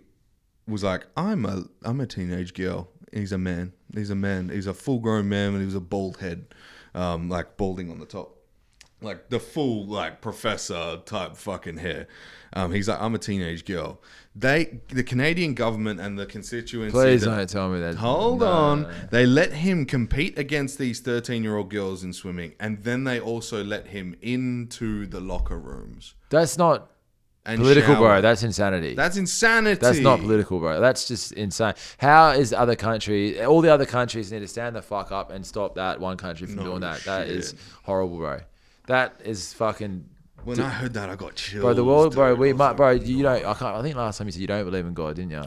was like, I'm a teenage girl. He's a man. He's a full-grown man, and he was a bald head, like balding on the top. Like the full like professor type fucking hair. He's like, I'm a teenage girl. The Canadian government and the constituency. Please don't tell me that. Hold on. No. They let him compete against these 13-year-old girls in swimming, and then they also let him into the locker rooms. That's not political, bro. That's insanity. That's insanity. That's not political, bro. That's just insane. How is all the other countries need to stand the fuck up and stop that one country from doing that. Shit. That is horrible, bro. That is fucking. When I heard that, I got chills. Bro, the world, bro. I think last time you said you don't believe in God, didn't you?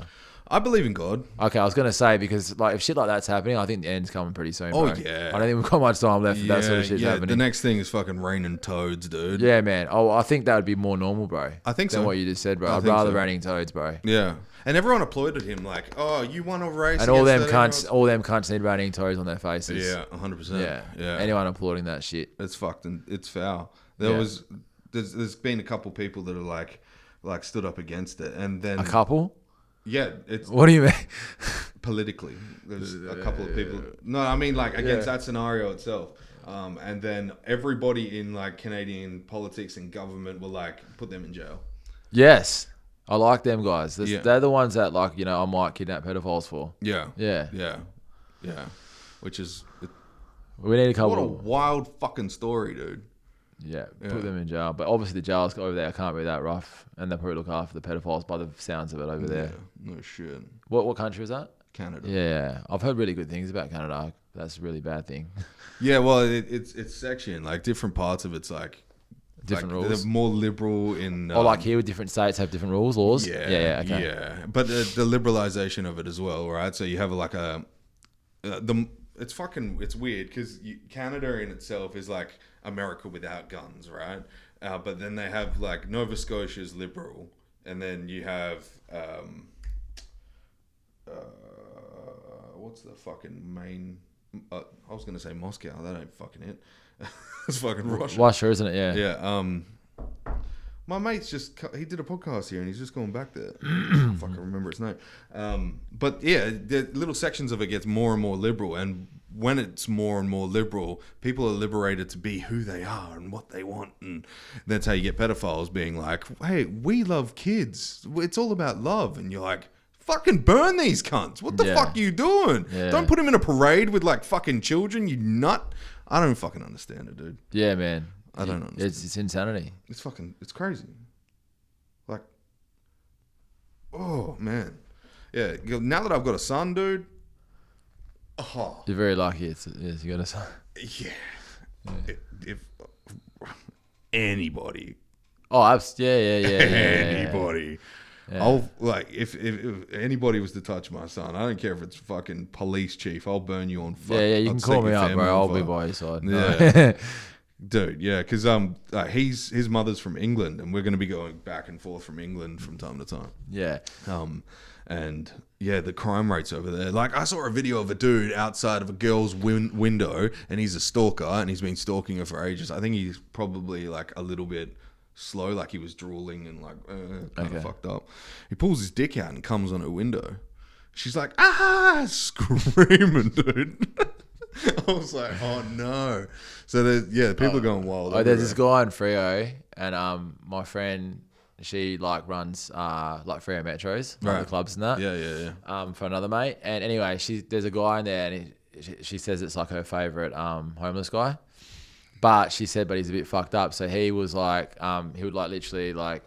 I believe in God. Okay, I was gonna say because like if shit like that's happening, I think the end's coming pretty soon. Oh bro. Yeah. I don't think we've got much time left for that sort of shit happening. The next thing is fucking raining toads, dude. Yeah, man. Oh, I think that would be more normal, bro. I think so. Than what you just said, bro. I'd rather raining toads, bro. Yeah. And everyone applauded him, like, "Oh, you won a race." And all them cunts need raining toads on their faces. Yeah, 100%. Yeah. Anyone applauding that shit, it's fucked and it's foul. There's been a couple people that are like stood up against it, and then a couple. Yeah, it's. What do you mean? Politically, there's a couple of people. No, I mean like against that scenario itself. And then everybody in like Canadian politics and government will like put them in jail. Yes, I like them guys. They're the ones that like I might kidnap pedophiles for. Yeah. Which is. We need a couple. What a wild fucking story, dude. Yeah, put them in jail. But obviously the jails over there can't be that rough, and they probably look after the pedophiles by the sounds of it over there. No shit. What country was that? Canada. Yeah, I've heard really good things about Canada. That's a really bad thing. Yeah, well, it's section like different parts of it's like different rules. They're more liberal in. Like here, with different states have different laws. Yeah. Okay. Yeah, but the liberalization of it as well, right? So you have like it's weird because Canada in itself is like America without guns, right? But then they have like Nova Scotia's liberal, and then you have what's the fucking main? I was gonna say Moscow. That ain't fucking it. It's fucking Russia. Russia, isn't it? Yeah. Yeah. My mate's he did a podcast here and he's just going back there. I fucking remember his name. But yeah, the little sections of it gets more and more liberal, and when it's more and more liberal, people are liberated to be who they are and what they want, and that's how you get pedophiles being like, "Hey, we love kids. It's all about love," and you're like, "Fucking burn these cunts! What the fuck are you doing? Yeah. Don't put them in a parade with like fucking children, you nut." I don't fucking understand it, dude. Yeah, man. I don't understand. It's insanity. It's crazy. Like, oh man, Yeah. Now that I've got a son, dude. Oh. You're very lucky. You got a son. Yeah. If anybody. Oh, yeah. Anybody. Yeah. I'll like if anybody was to touch my son, I don't care if it's fucking police chief. I'll burn you on fire. Yeah. You can call me up, bro. I'll be by your side. Yeah. Dude, yeah, because his mother's from England, and we're going to be going back and forth from England from time to time. Yeah. And yeah, the crime rates over there. Like, I saw a video of a dude outside of a girl's window, and he's a stalker, and he's been stalking her for ages. I think he's probably like a little bit slow, like he was drooling and like kind of fucked up. He pulls his dick out and comes on her window. She's like, screaming, dude. I was like, oh no. So people are going wild. There's this guy in Freo, and my friend, she like runs like Freo Metros, like the clubs and that. Yeah. For another mate, and anyway, there's a guy in there, and she says it's like her favorite homeless guy, but she said, but he's a bit fucked up. So he was like, he would like literally like.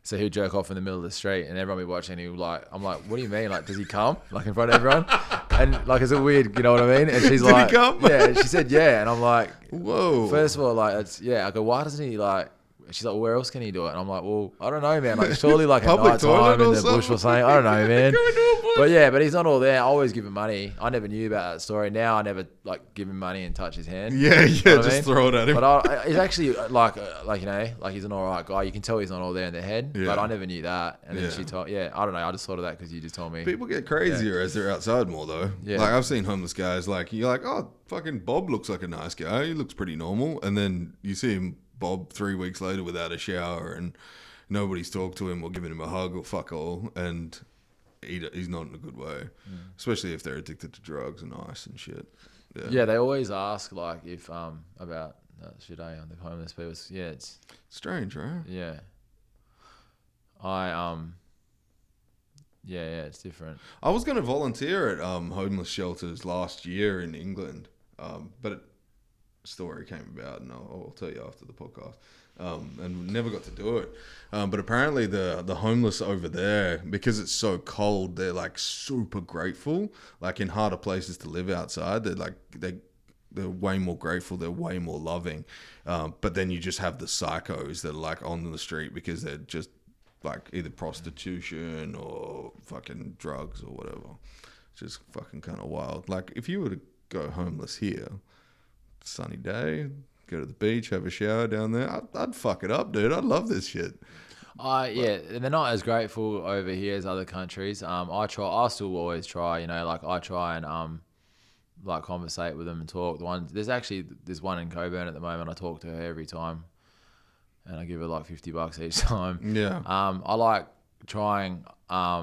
So he would jerk off in the middle of the street, and everyone would be watching. He would like, I'm like, what do you mean? Like, does he come like in front of everyone? And like, is it weird? You know what I mean? And she's like, did he come? Yeah. And she said, yeah. And I'm like, whoa. First of all, like, I go, why doesn't he like? She's like, well, where else can he do it? And I'm like, well, I don't know, man. Like, surely like at night time in the bush or something. I don't know, man. But he's not all there. I always give him money. I never knew about that story. Now I never like give him money and touch his hand. Yeah, you know just throw it at him. But he's actually like you know, like he's an all right guy. You can tell he's not all there in the head. Yeah. But I never knew that. And then she told, I don't know. I just thought of that because you just told me. People get crazier as they're outside more though. Yeah. Like I've seen homeless guys. Like you're like, oh, fucking Bob looks like a nice guy. He looks pretty normal. And then you see him. Bob 3 weeks later without a shower, and nobody's talked to him or given him a hug or fuck all, and he's not in a good way, especially if they're addicted to drugs and ice and shit. Yeah, they always ask like if about that shit on the homeless people. Yeah, it's strange, right? Yeah, it's different. I was going to volunteer at homeless shelters last year in England, but story came about, and I'll tell you after the podcast, and never got to do it, but apparently the homeless over there, because it's so cold, they're like super grateful. Like in harder places to live outside, they're way more grateful, they're way more loving, but then you just have the psychos that are like on the street because they're just like either prostitution or fucking drugs or whatever. It's just fucking kind of wild. Like if you were to go homeless here, sunny day, go to the beach, have a shower down there, I'd fuck it up, dude. I'd love this shit. They're not as grateful over here as other countries. I still always try, you know, like I try and like conversate with them and talk. There's one in Coburn at the moment. I talk to her every time, and I give her like $50 each time. Yeah. I like trying I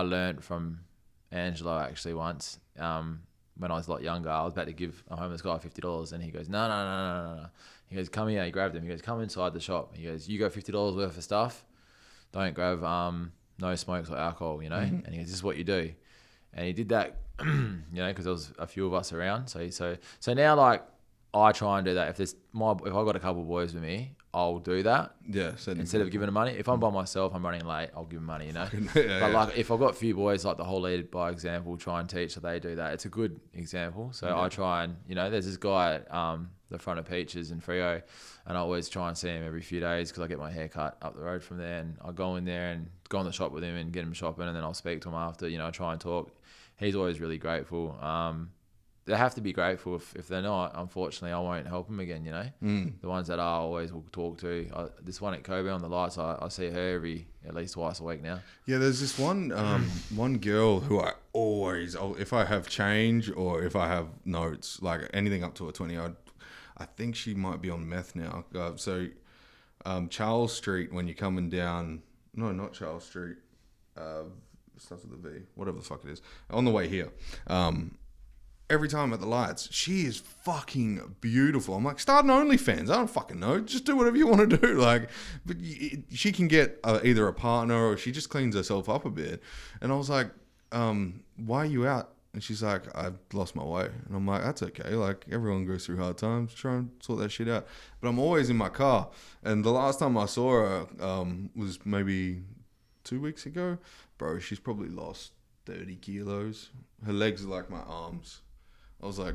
learned from Angelo actually once. When I was a lot younger, I was about to give a homeless guy $50, and he goes, no. He goes, come here. He grabbed him. He goes, come inside the shop. He goes, you got $50 worth of stuff. Don't grab no smokes or alcohol, you know. Mm-hmm. And he goes, this is what you do. And he did that, you know, because there was a few of us around. So now like I try and do that. If I've got a couple of boys with me, I'll do that. Yeah. Instead of giving them money. If I'm by myself, I'm running late, I'll give them money, you know. Like if I've got a few boys, like the whole lead by example, try and teach that they do that. It's a good example. So I try and, you know, there's this guy at the front of Peaches in Freo, and I always try and see him every few days because I get my hair cut up the road from there, and I go in there and go in the shop with him and get him shopping, and then I'll speak to him after, you know, try and talk. He's always really grateful. They have to be grateful. If they're not, unfortunately, I won't help them again, you know. The ones that are always will talk to. This one at Kobe on the lights, I see her at least twice a week now. Yeah, there's this one girl who I always, if I have change or if I have notes, like anything up to a 20, I think she might be on meth now. Charles Street, when you're coming down, no, not Charles Street, starts with a V, whatever the fuck it is, on the way here. Every time at the lights, she is fucking beautiful. I'm like, start an OnlyFans. I don't fucking know. Just do whatever you want to do. Like, but she can get either a partner or she just cleans herself up a bit. And I was like, why are you out? And she's like, I've lost my way. And I'm like, that's okay. Like, everyone goes through hard times. Try and sort that shit out. But I'm always in my car. And the last time I saw her was maybe 2 weeks ago. Bro, she's probably lost 30 kilos. Her legs are like my arms. I was like,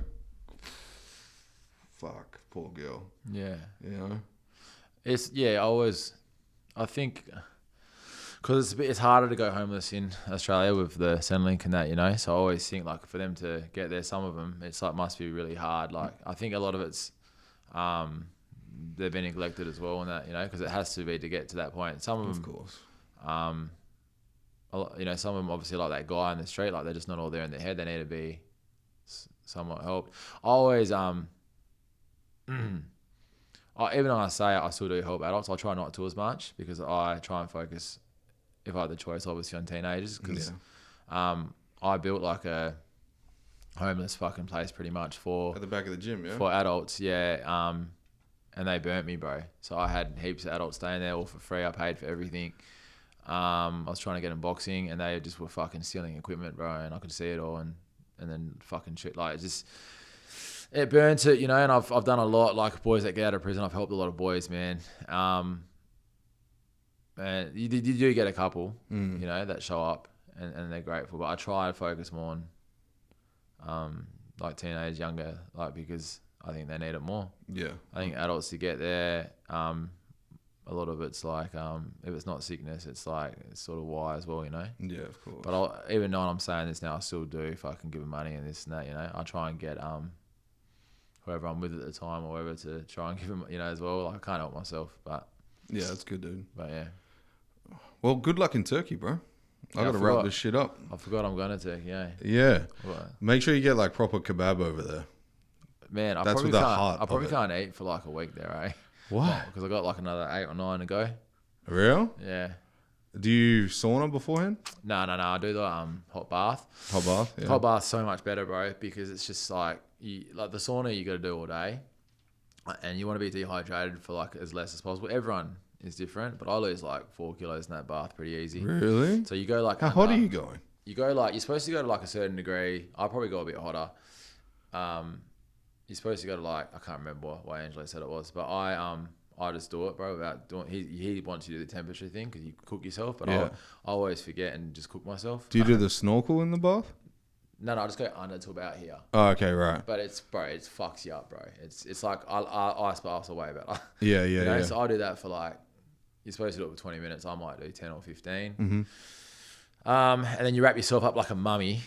fuck, poor girl. Yeah. You know? I think, because it's harder to go homeless in Australia with the Centrelink and that, you know. So I always think, like, for them to get there, some of them, it's like must be really hard. Like, I think a lot of it's, they've been neglected as well, and that, you know, because it has to be to get to that point. Some of them, of course, you know, some of them obviously like that guy in the street, like they're just not all there in their head. They need to be somewhat helped. I always, even though I say I still do help adults, I try not to as much because I try and focus, if I had the choice, obviously on teenagers, because I built like a homeless fucking place pretty much for at the back of the gym, yeah, for adults, yeah. And they burnt me, bro. So I had heaps of adults staying there all for free. I paid for everything. I was trying to get them boxing, and they just were fucking stealing equipment, bro. And I could see it all, and then fucking shit. Like, it burns it, you know. And I've done a lot, like boys that get out of prison. I've helped a lot of boys, man. And you do get a couple, you know, that show up and they're grateful. But I try to focus more on, like teenage, younger, like, because I think they need it more. Yeah. I think adults to get there, a lot of it's like, if it's not sickness, it's like, it's sort of why as well, you know? Yeah, of course. But even though I'm saying this now, I still do, if I can give them money and this and that, you know? I try and get whoever I'm with at the time or whatever to try and give them, you know, as well. Like, I can't help myself, but... Yeah, that's good, dude. But yeah. Well, good luck in Turkey, bro. I gotta wrap this shit up. I forgot I'm going to Turkey, yeah. Yeah. What? Make sure you get like proper kebab over there. Man, I probably can't eat for like a week there, eh? What? Because I got like another 8 or 9 to go. Real? Yeah. Do you sauna beforehand? No. I do the hot bath. Hot bath? Yeah. Hot bath's so much better, bro, because it's just like the sauna you got to do all day, and you want to be dehydrated for like as less as possible. Everyone is different, but I lose like 4 kilos in that bath pretty easy. Really? So you go like... How hot are you going? You go like... You're supposed to go to like a certain degree. I'll probably go a bit hotter. You're supposed to go to like... I can't remember what Angelo said it was, but I just do it, bro, without doing... He wants you to do the temperature thing because you cook yourself, but I always forget and just cook myself. Do you do the snorkel in the bath? No, I just go under to about here. Oh, okay, right. But it fucks you up, bro. It's like I ice baths away, but yeah. So I do that for like... You're supposed to do it for 20 minutes. I might do 10 or 15. Mm-hmm. And then you wrap yourself up like a mummy,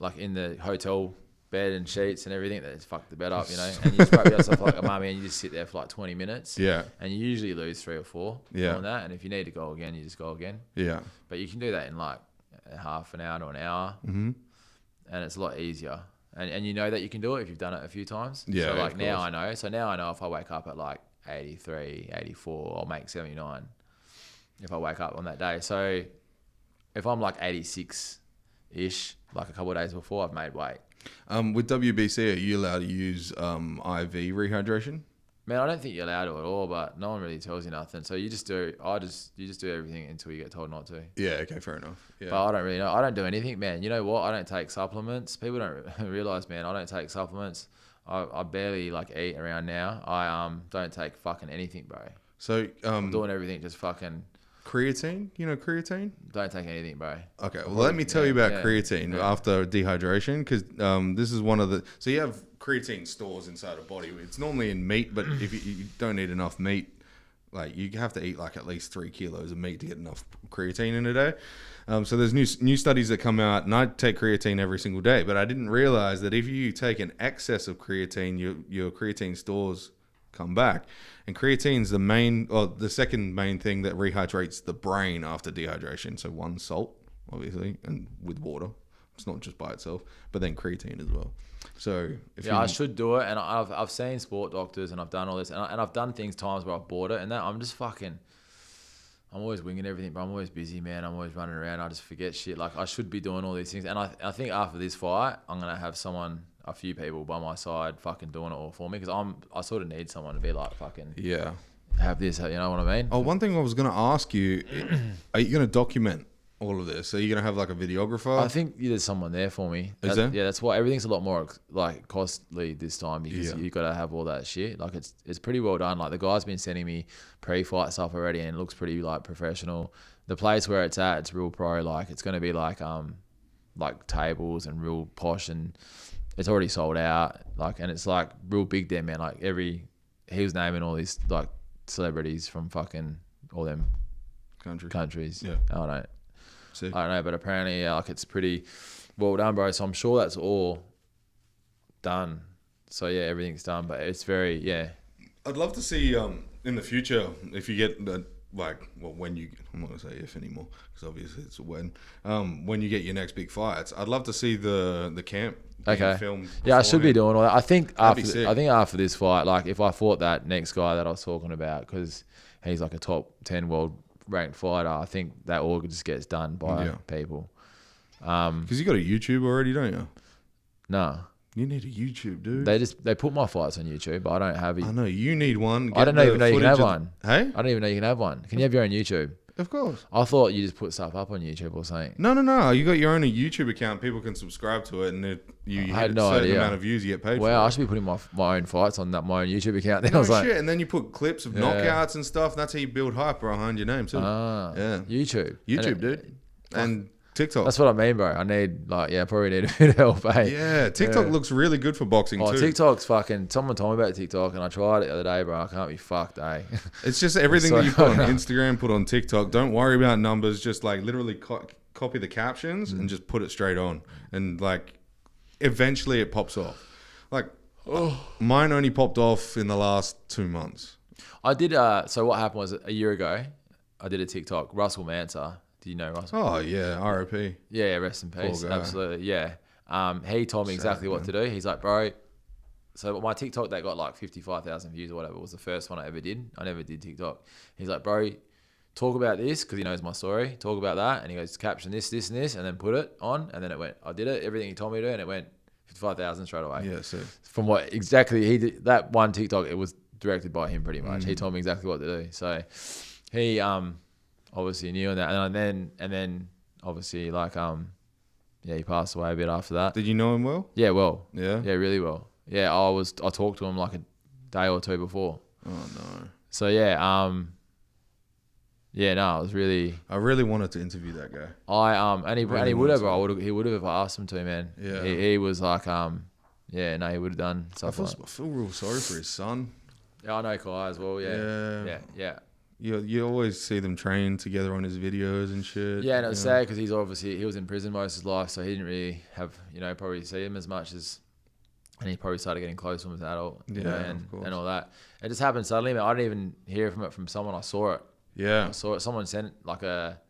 like in the hotel bed and sheets and everything. That's fucked the bed up, you know. And you just wrap yourself like a mummy and you just sit there for like 20 minutes. Yeah. And you usually lose 3 or 4 on that. And if you need to go again, you just go again. Yeah. But you can do that in like half an hour to an hour. Mm-hmm. And it's a lot easier. And you know that you can do it if you've done it a few times. Yeah. So like now I know. So now I know if I wake up at like 83, 84, I'll make 79 if I wake up on that day. So if I'm like 86-ish, like a couple of days before, I've made weight. With WBC, are you allowed to use IV rehydration? Man, I don't think you're allowed to at all, but no one really tells you nothing. So you just do everything until you get told not to. Yeah, okay, fair enough. Yeah. But I don't really know. I don't do anything, man. You know what? I don't take supplements. People don't realize, man, I don't take supplements. I barely like eat around now. I don't take fucking anything, bro. So I'm doing everything just fucking... Creatine? You know creatine? Don't take anything, bro. Okay, well, let me tell you about creatine after dehydration, because this is one of the... So you have creatine stores inside a body. It's normally in meat, but if you don't eat enough meat, like you have to eat like at least 3 kilos of meat to get enough creatine in a day. So there's new studies that come out, and I take creatine every single day, but I didn't realize that if you take an excess of creatine, your creatine stores come back. And creatine's the second main thing that rehydrates the brain after dehydration. So one, salt, obviously, and with water. It's not just by itself, but then creatine as well. So I should do it, and I've seen sport doctors, and I've done all this, and I've done times where I've bought it, and that I'm just fucking... I'm always winging everything, but I'm always busy, man. I'm always running around. I just forget shit. Like, I should be doing all these things. And I think after this fight, I'm going to have a few people by my side fucking doing it all for me. Because I sort of need someone to be like, fucking... Yeah. Have this, you know what I mean? Oh, one thing I was going to ask you, are you going to document all of this? So you're gonna have like a videographer? I think there's someone there for me. Is there? Yeah, that's why everything's a lot more like costly this time because you got to have all that shit. Like it's pretty well done. Like the guy's been sending me pre-fight stuff already, and it looks pretty like professional. The place where it's at, it's real pro. Like it's gonna be like tables and real posh, and it's already sold out. Like, and it's like real big there, man. Like he was naming all these like celebrities from fucking all them countries. Yeah, I don't know, but apparently, like it's pretty well done, bro. So I'm sure that's all done. So yeah, everything's done, but it's very I'd love to see in the future if you get when you, I'm not gonna say if anymore because obviously it's a when you get your next big fights. I'd love to see the camp. Filmed. Yeah, I should be doing all that. I think after this fight, like if I fought that next guy that I was talking about, because he's like a top 10 world ranked fighter, I think that all just gets done by people. Because you got a YouTube already, don't you? No. You need a YouTube, dude. They put my fights on YouTube, but I don't have it. I know you need one. I don't even know you can have one. Hey? I don't even know you can have one. Can you have your own YouTube? Of course. I thought you just put stuff up on YouTube or something. No. You got your own YouTube account. People can subscribe to it, and you hit a certain amount of views, you get paid for it. I should be putting my own fights on my own YouTube account. Then no I was shit. And then you put clips of knockouts and stuff. And that's how you build hype behind your name too. YouTube, dude, and TikTok. That's what I mean, bro. I need probably need a bit of help. Yeah, TikTok looks really good for boxing too. TikTok's fucking. Someone told me about TikTok, and I tried it the other day, bro. I can't be fucked, It's just everything that you put on Instagram, put on TikTok. Don't worry about numbers. Just like literally copy the captions and just put it straight on, and like eventually it pops off. Like mine only popped off in the last 2 months. I did. So what happened was a year ago, I did a TikTok. Russell Manser. Do you know Russell? Oh yeah, R.I.P. Yeah, rest in peace. Absolutely, yeah. He told me exactly what to do. He's like, bro. So my TikTok that got like 55,000 views or whatever was the first one I ever did. I never did TikTok. He's like, bro, talk about this because he knows my story. Talk about that, and he goes, caption this, this, and this, and then put it on, and then it went. I did it, everything he told me to do, and it went 55,000 straight away. Yeah, so from what exactly he did, that one TikTok, it was directed by him pretty much. He told me exactly what to do. So he obviously knew that, and then obviously like he passed away a bit after that. Did you know him well? Yeah, well. Yeah, really well. Yeah, I talked to him like a day or two before. Oh no. So I was really. I really wanted to interview that guy. And he would have. He would have if I asked him to, man. Yeah. He was like he would have done stuff. I feel real sorry for his son. Yeah, I know Kai as well. Yeah. You always see them train together on his videos and shit. Yeah, and it was sad because he was in prison most of his life, so he didn't really have probably see him as much as, and he probably started getting close to him as an adult. And all that. It just happened suddenly. Man, I didn't even hear from someone. I saw it. Yeah, I saw it. Someone sent like anyway,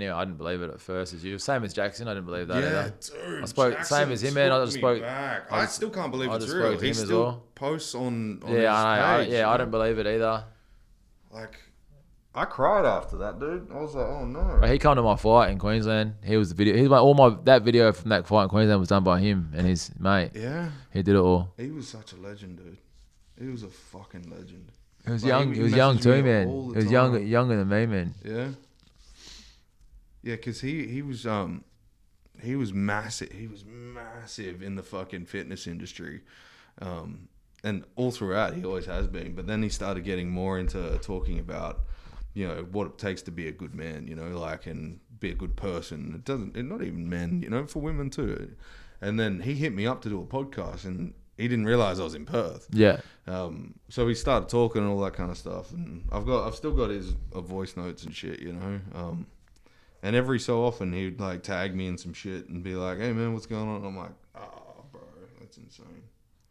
I didn't believe it at first as usual. Same as Jackson, I didn't believe that either. Dude, I spoke Jackson same as him, man. I just spoke. I still can't believe it's real. He still posts on his page. I didn't believe it either. Like, I cried after that, dude. I was like, oh no. He come to my fight in Queensland. He was the video. That video from that fight in Queensland was done by him and his mate. Yeah. He did it all. He was such a legend, dude. He was a fucking legend. He was young. He was young too, man. He was younger than me, man. Yeah. Yeah, because he was massive. He was massive in the fucking fitness industry. And all throughout, he always has been. But then he started getting more into talking about, what it takes to be a good man, and be a good person. Not even men, for women too. And then he hit me up to do a podcast, and he didn't realize I was in Perth. Yeah. So we started talking and all that kind of stuff. And I've still got his voice notes and shit, And every so often he'd like tag me in some shit and be like, "Hey man, what's going on?" And I'm like, "Oh, bro, that's insane."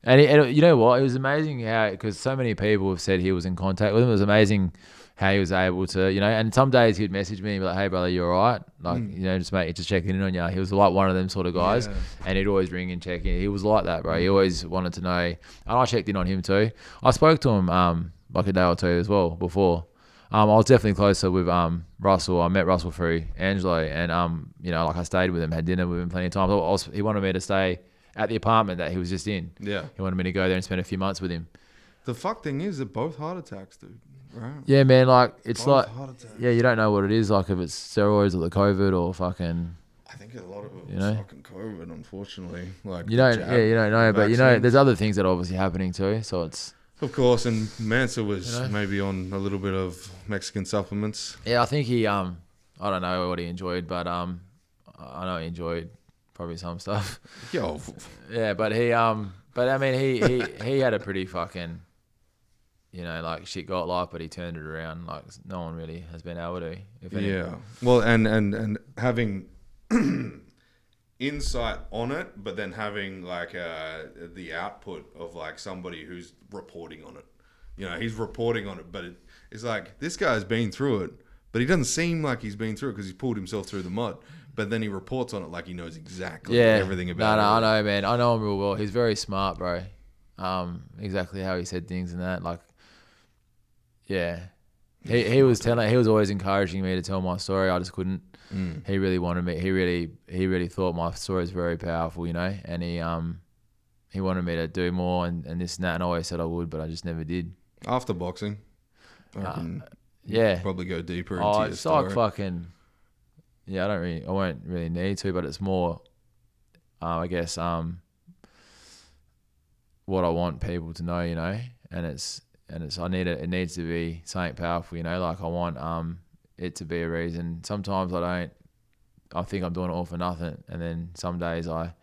And you know what? It was amazing how, because so many people have said he was in contact with him. It was amazing how he was able to, and some days he'd message me and be like, "Hey brother, you all right?" Like, just checking in on you. He was like one of them sort of guys, and he'd always ring and check in. He was like that, bro. He always wanted to know, and I checked in on him too. I spoke to him like a day or two as well before. I was definitely closer with Russell. I met Russell through Angelo, and I stayed with him, had dinner with him plenty of times. He wanted me to stay at the apartment that he was just in. Yeah. He wanted me to go there and spend a few months with him. The fuck thing is, they're both heart attacks, dude. Right? Yeah, man. Like it's Both like, heart attacks. yeah, you don't know what it is. Like if it's steroids or the COVID or fucking. I think a lot of it You was know? fucking COVID, unfortunately. Like You the don't, jab, yeah, you don't know, the but you know, vaccines. there's other things that are obviously happening too. So it's. Of course, and Mansa was You know? maybe on a little bit of Mexican supplements. Yeah, I think he. I don't know what he enjoyed, but I know he enjoyed probably some stuff. Yo, Yeah, but he. But I mean, he had a pretty fucking. You know, like shit got life, but he turned it around. Like no one really has been able to. If any. yeah. Well, and having insight on it, but then having like the output of like somebody who's reporting on it. You know, he's reporting on it, but it's like this guy's been through it, but he doesn't seem like he's been through it because he's pulled himself through the mud. But then he reports on it like he knows exactly everything about it. No, I know, man. I know him real well. He's very smart, bro. Exactly how he said things and that, like. Yeah, he was always encouraging me to tell my story. I just couldn't. He really wanted me. He really thought my story was very powerful, you know. And he wanted me to do more and this and that. And I always said I would, but I just never did. After boxing, I reckon yeah, probably go deeper into your it's story. like fucking. Yeah, I won't really need to, but it's more. I guess what I want people to know, you know, and it's. It needs to be something powerful, you know. Like I want it to be a reason. Sometimes I think I'm doing it all for nothing, and then some days I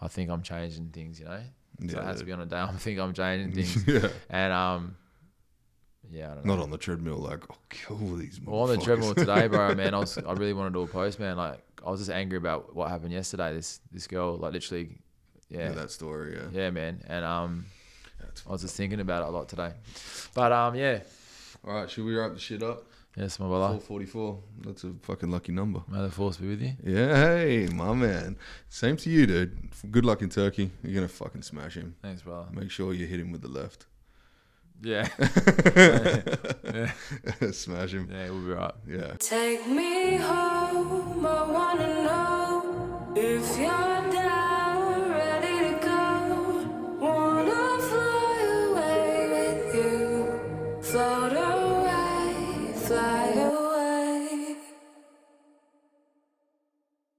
think I'm changing things, you know. So it has to be on a day I think I'm changing things. Yeah. And yeah, I don't know. Not on the treadmill, like kill these. Well, on the treadmill today, bro, man, I really want to do a post, man. Like I was just angry about what happened yesterday. This girl, like literally, yeah, that story, yeah. Yeah, man, and I was just thinking about it a lot today. But yeah. All right, should we wrap the shit up? Yes, my brother. 444. That's a fucking lucky number. May the force be with you. Yeah, hey, my man. Same to you, dude. Good luck in Turkey. You're gonna fucking smash him. Thanks, brother. Make sure you hit him with the left. Yeah. Smash him. Yeah, we'll be right. Yeah. Take me home, I wanna know.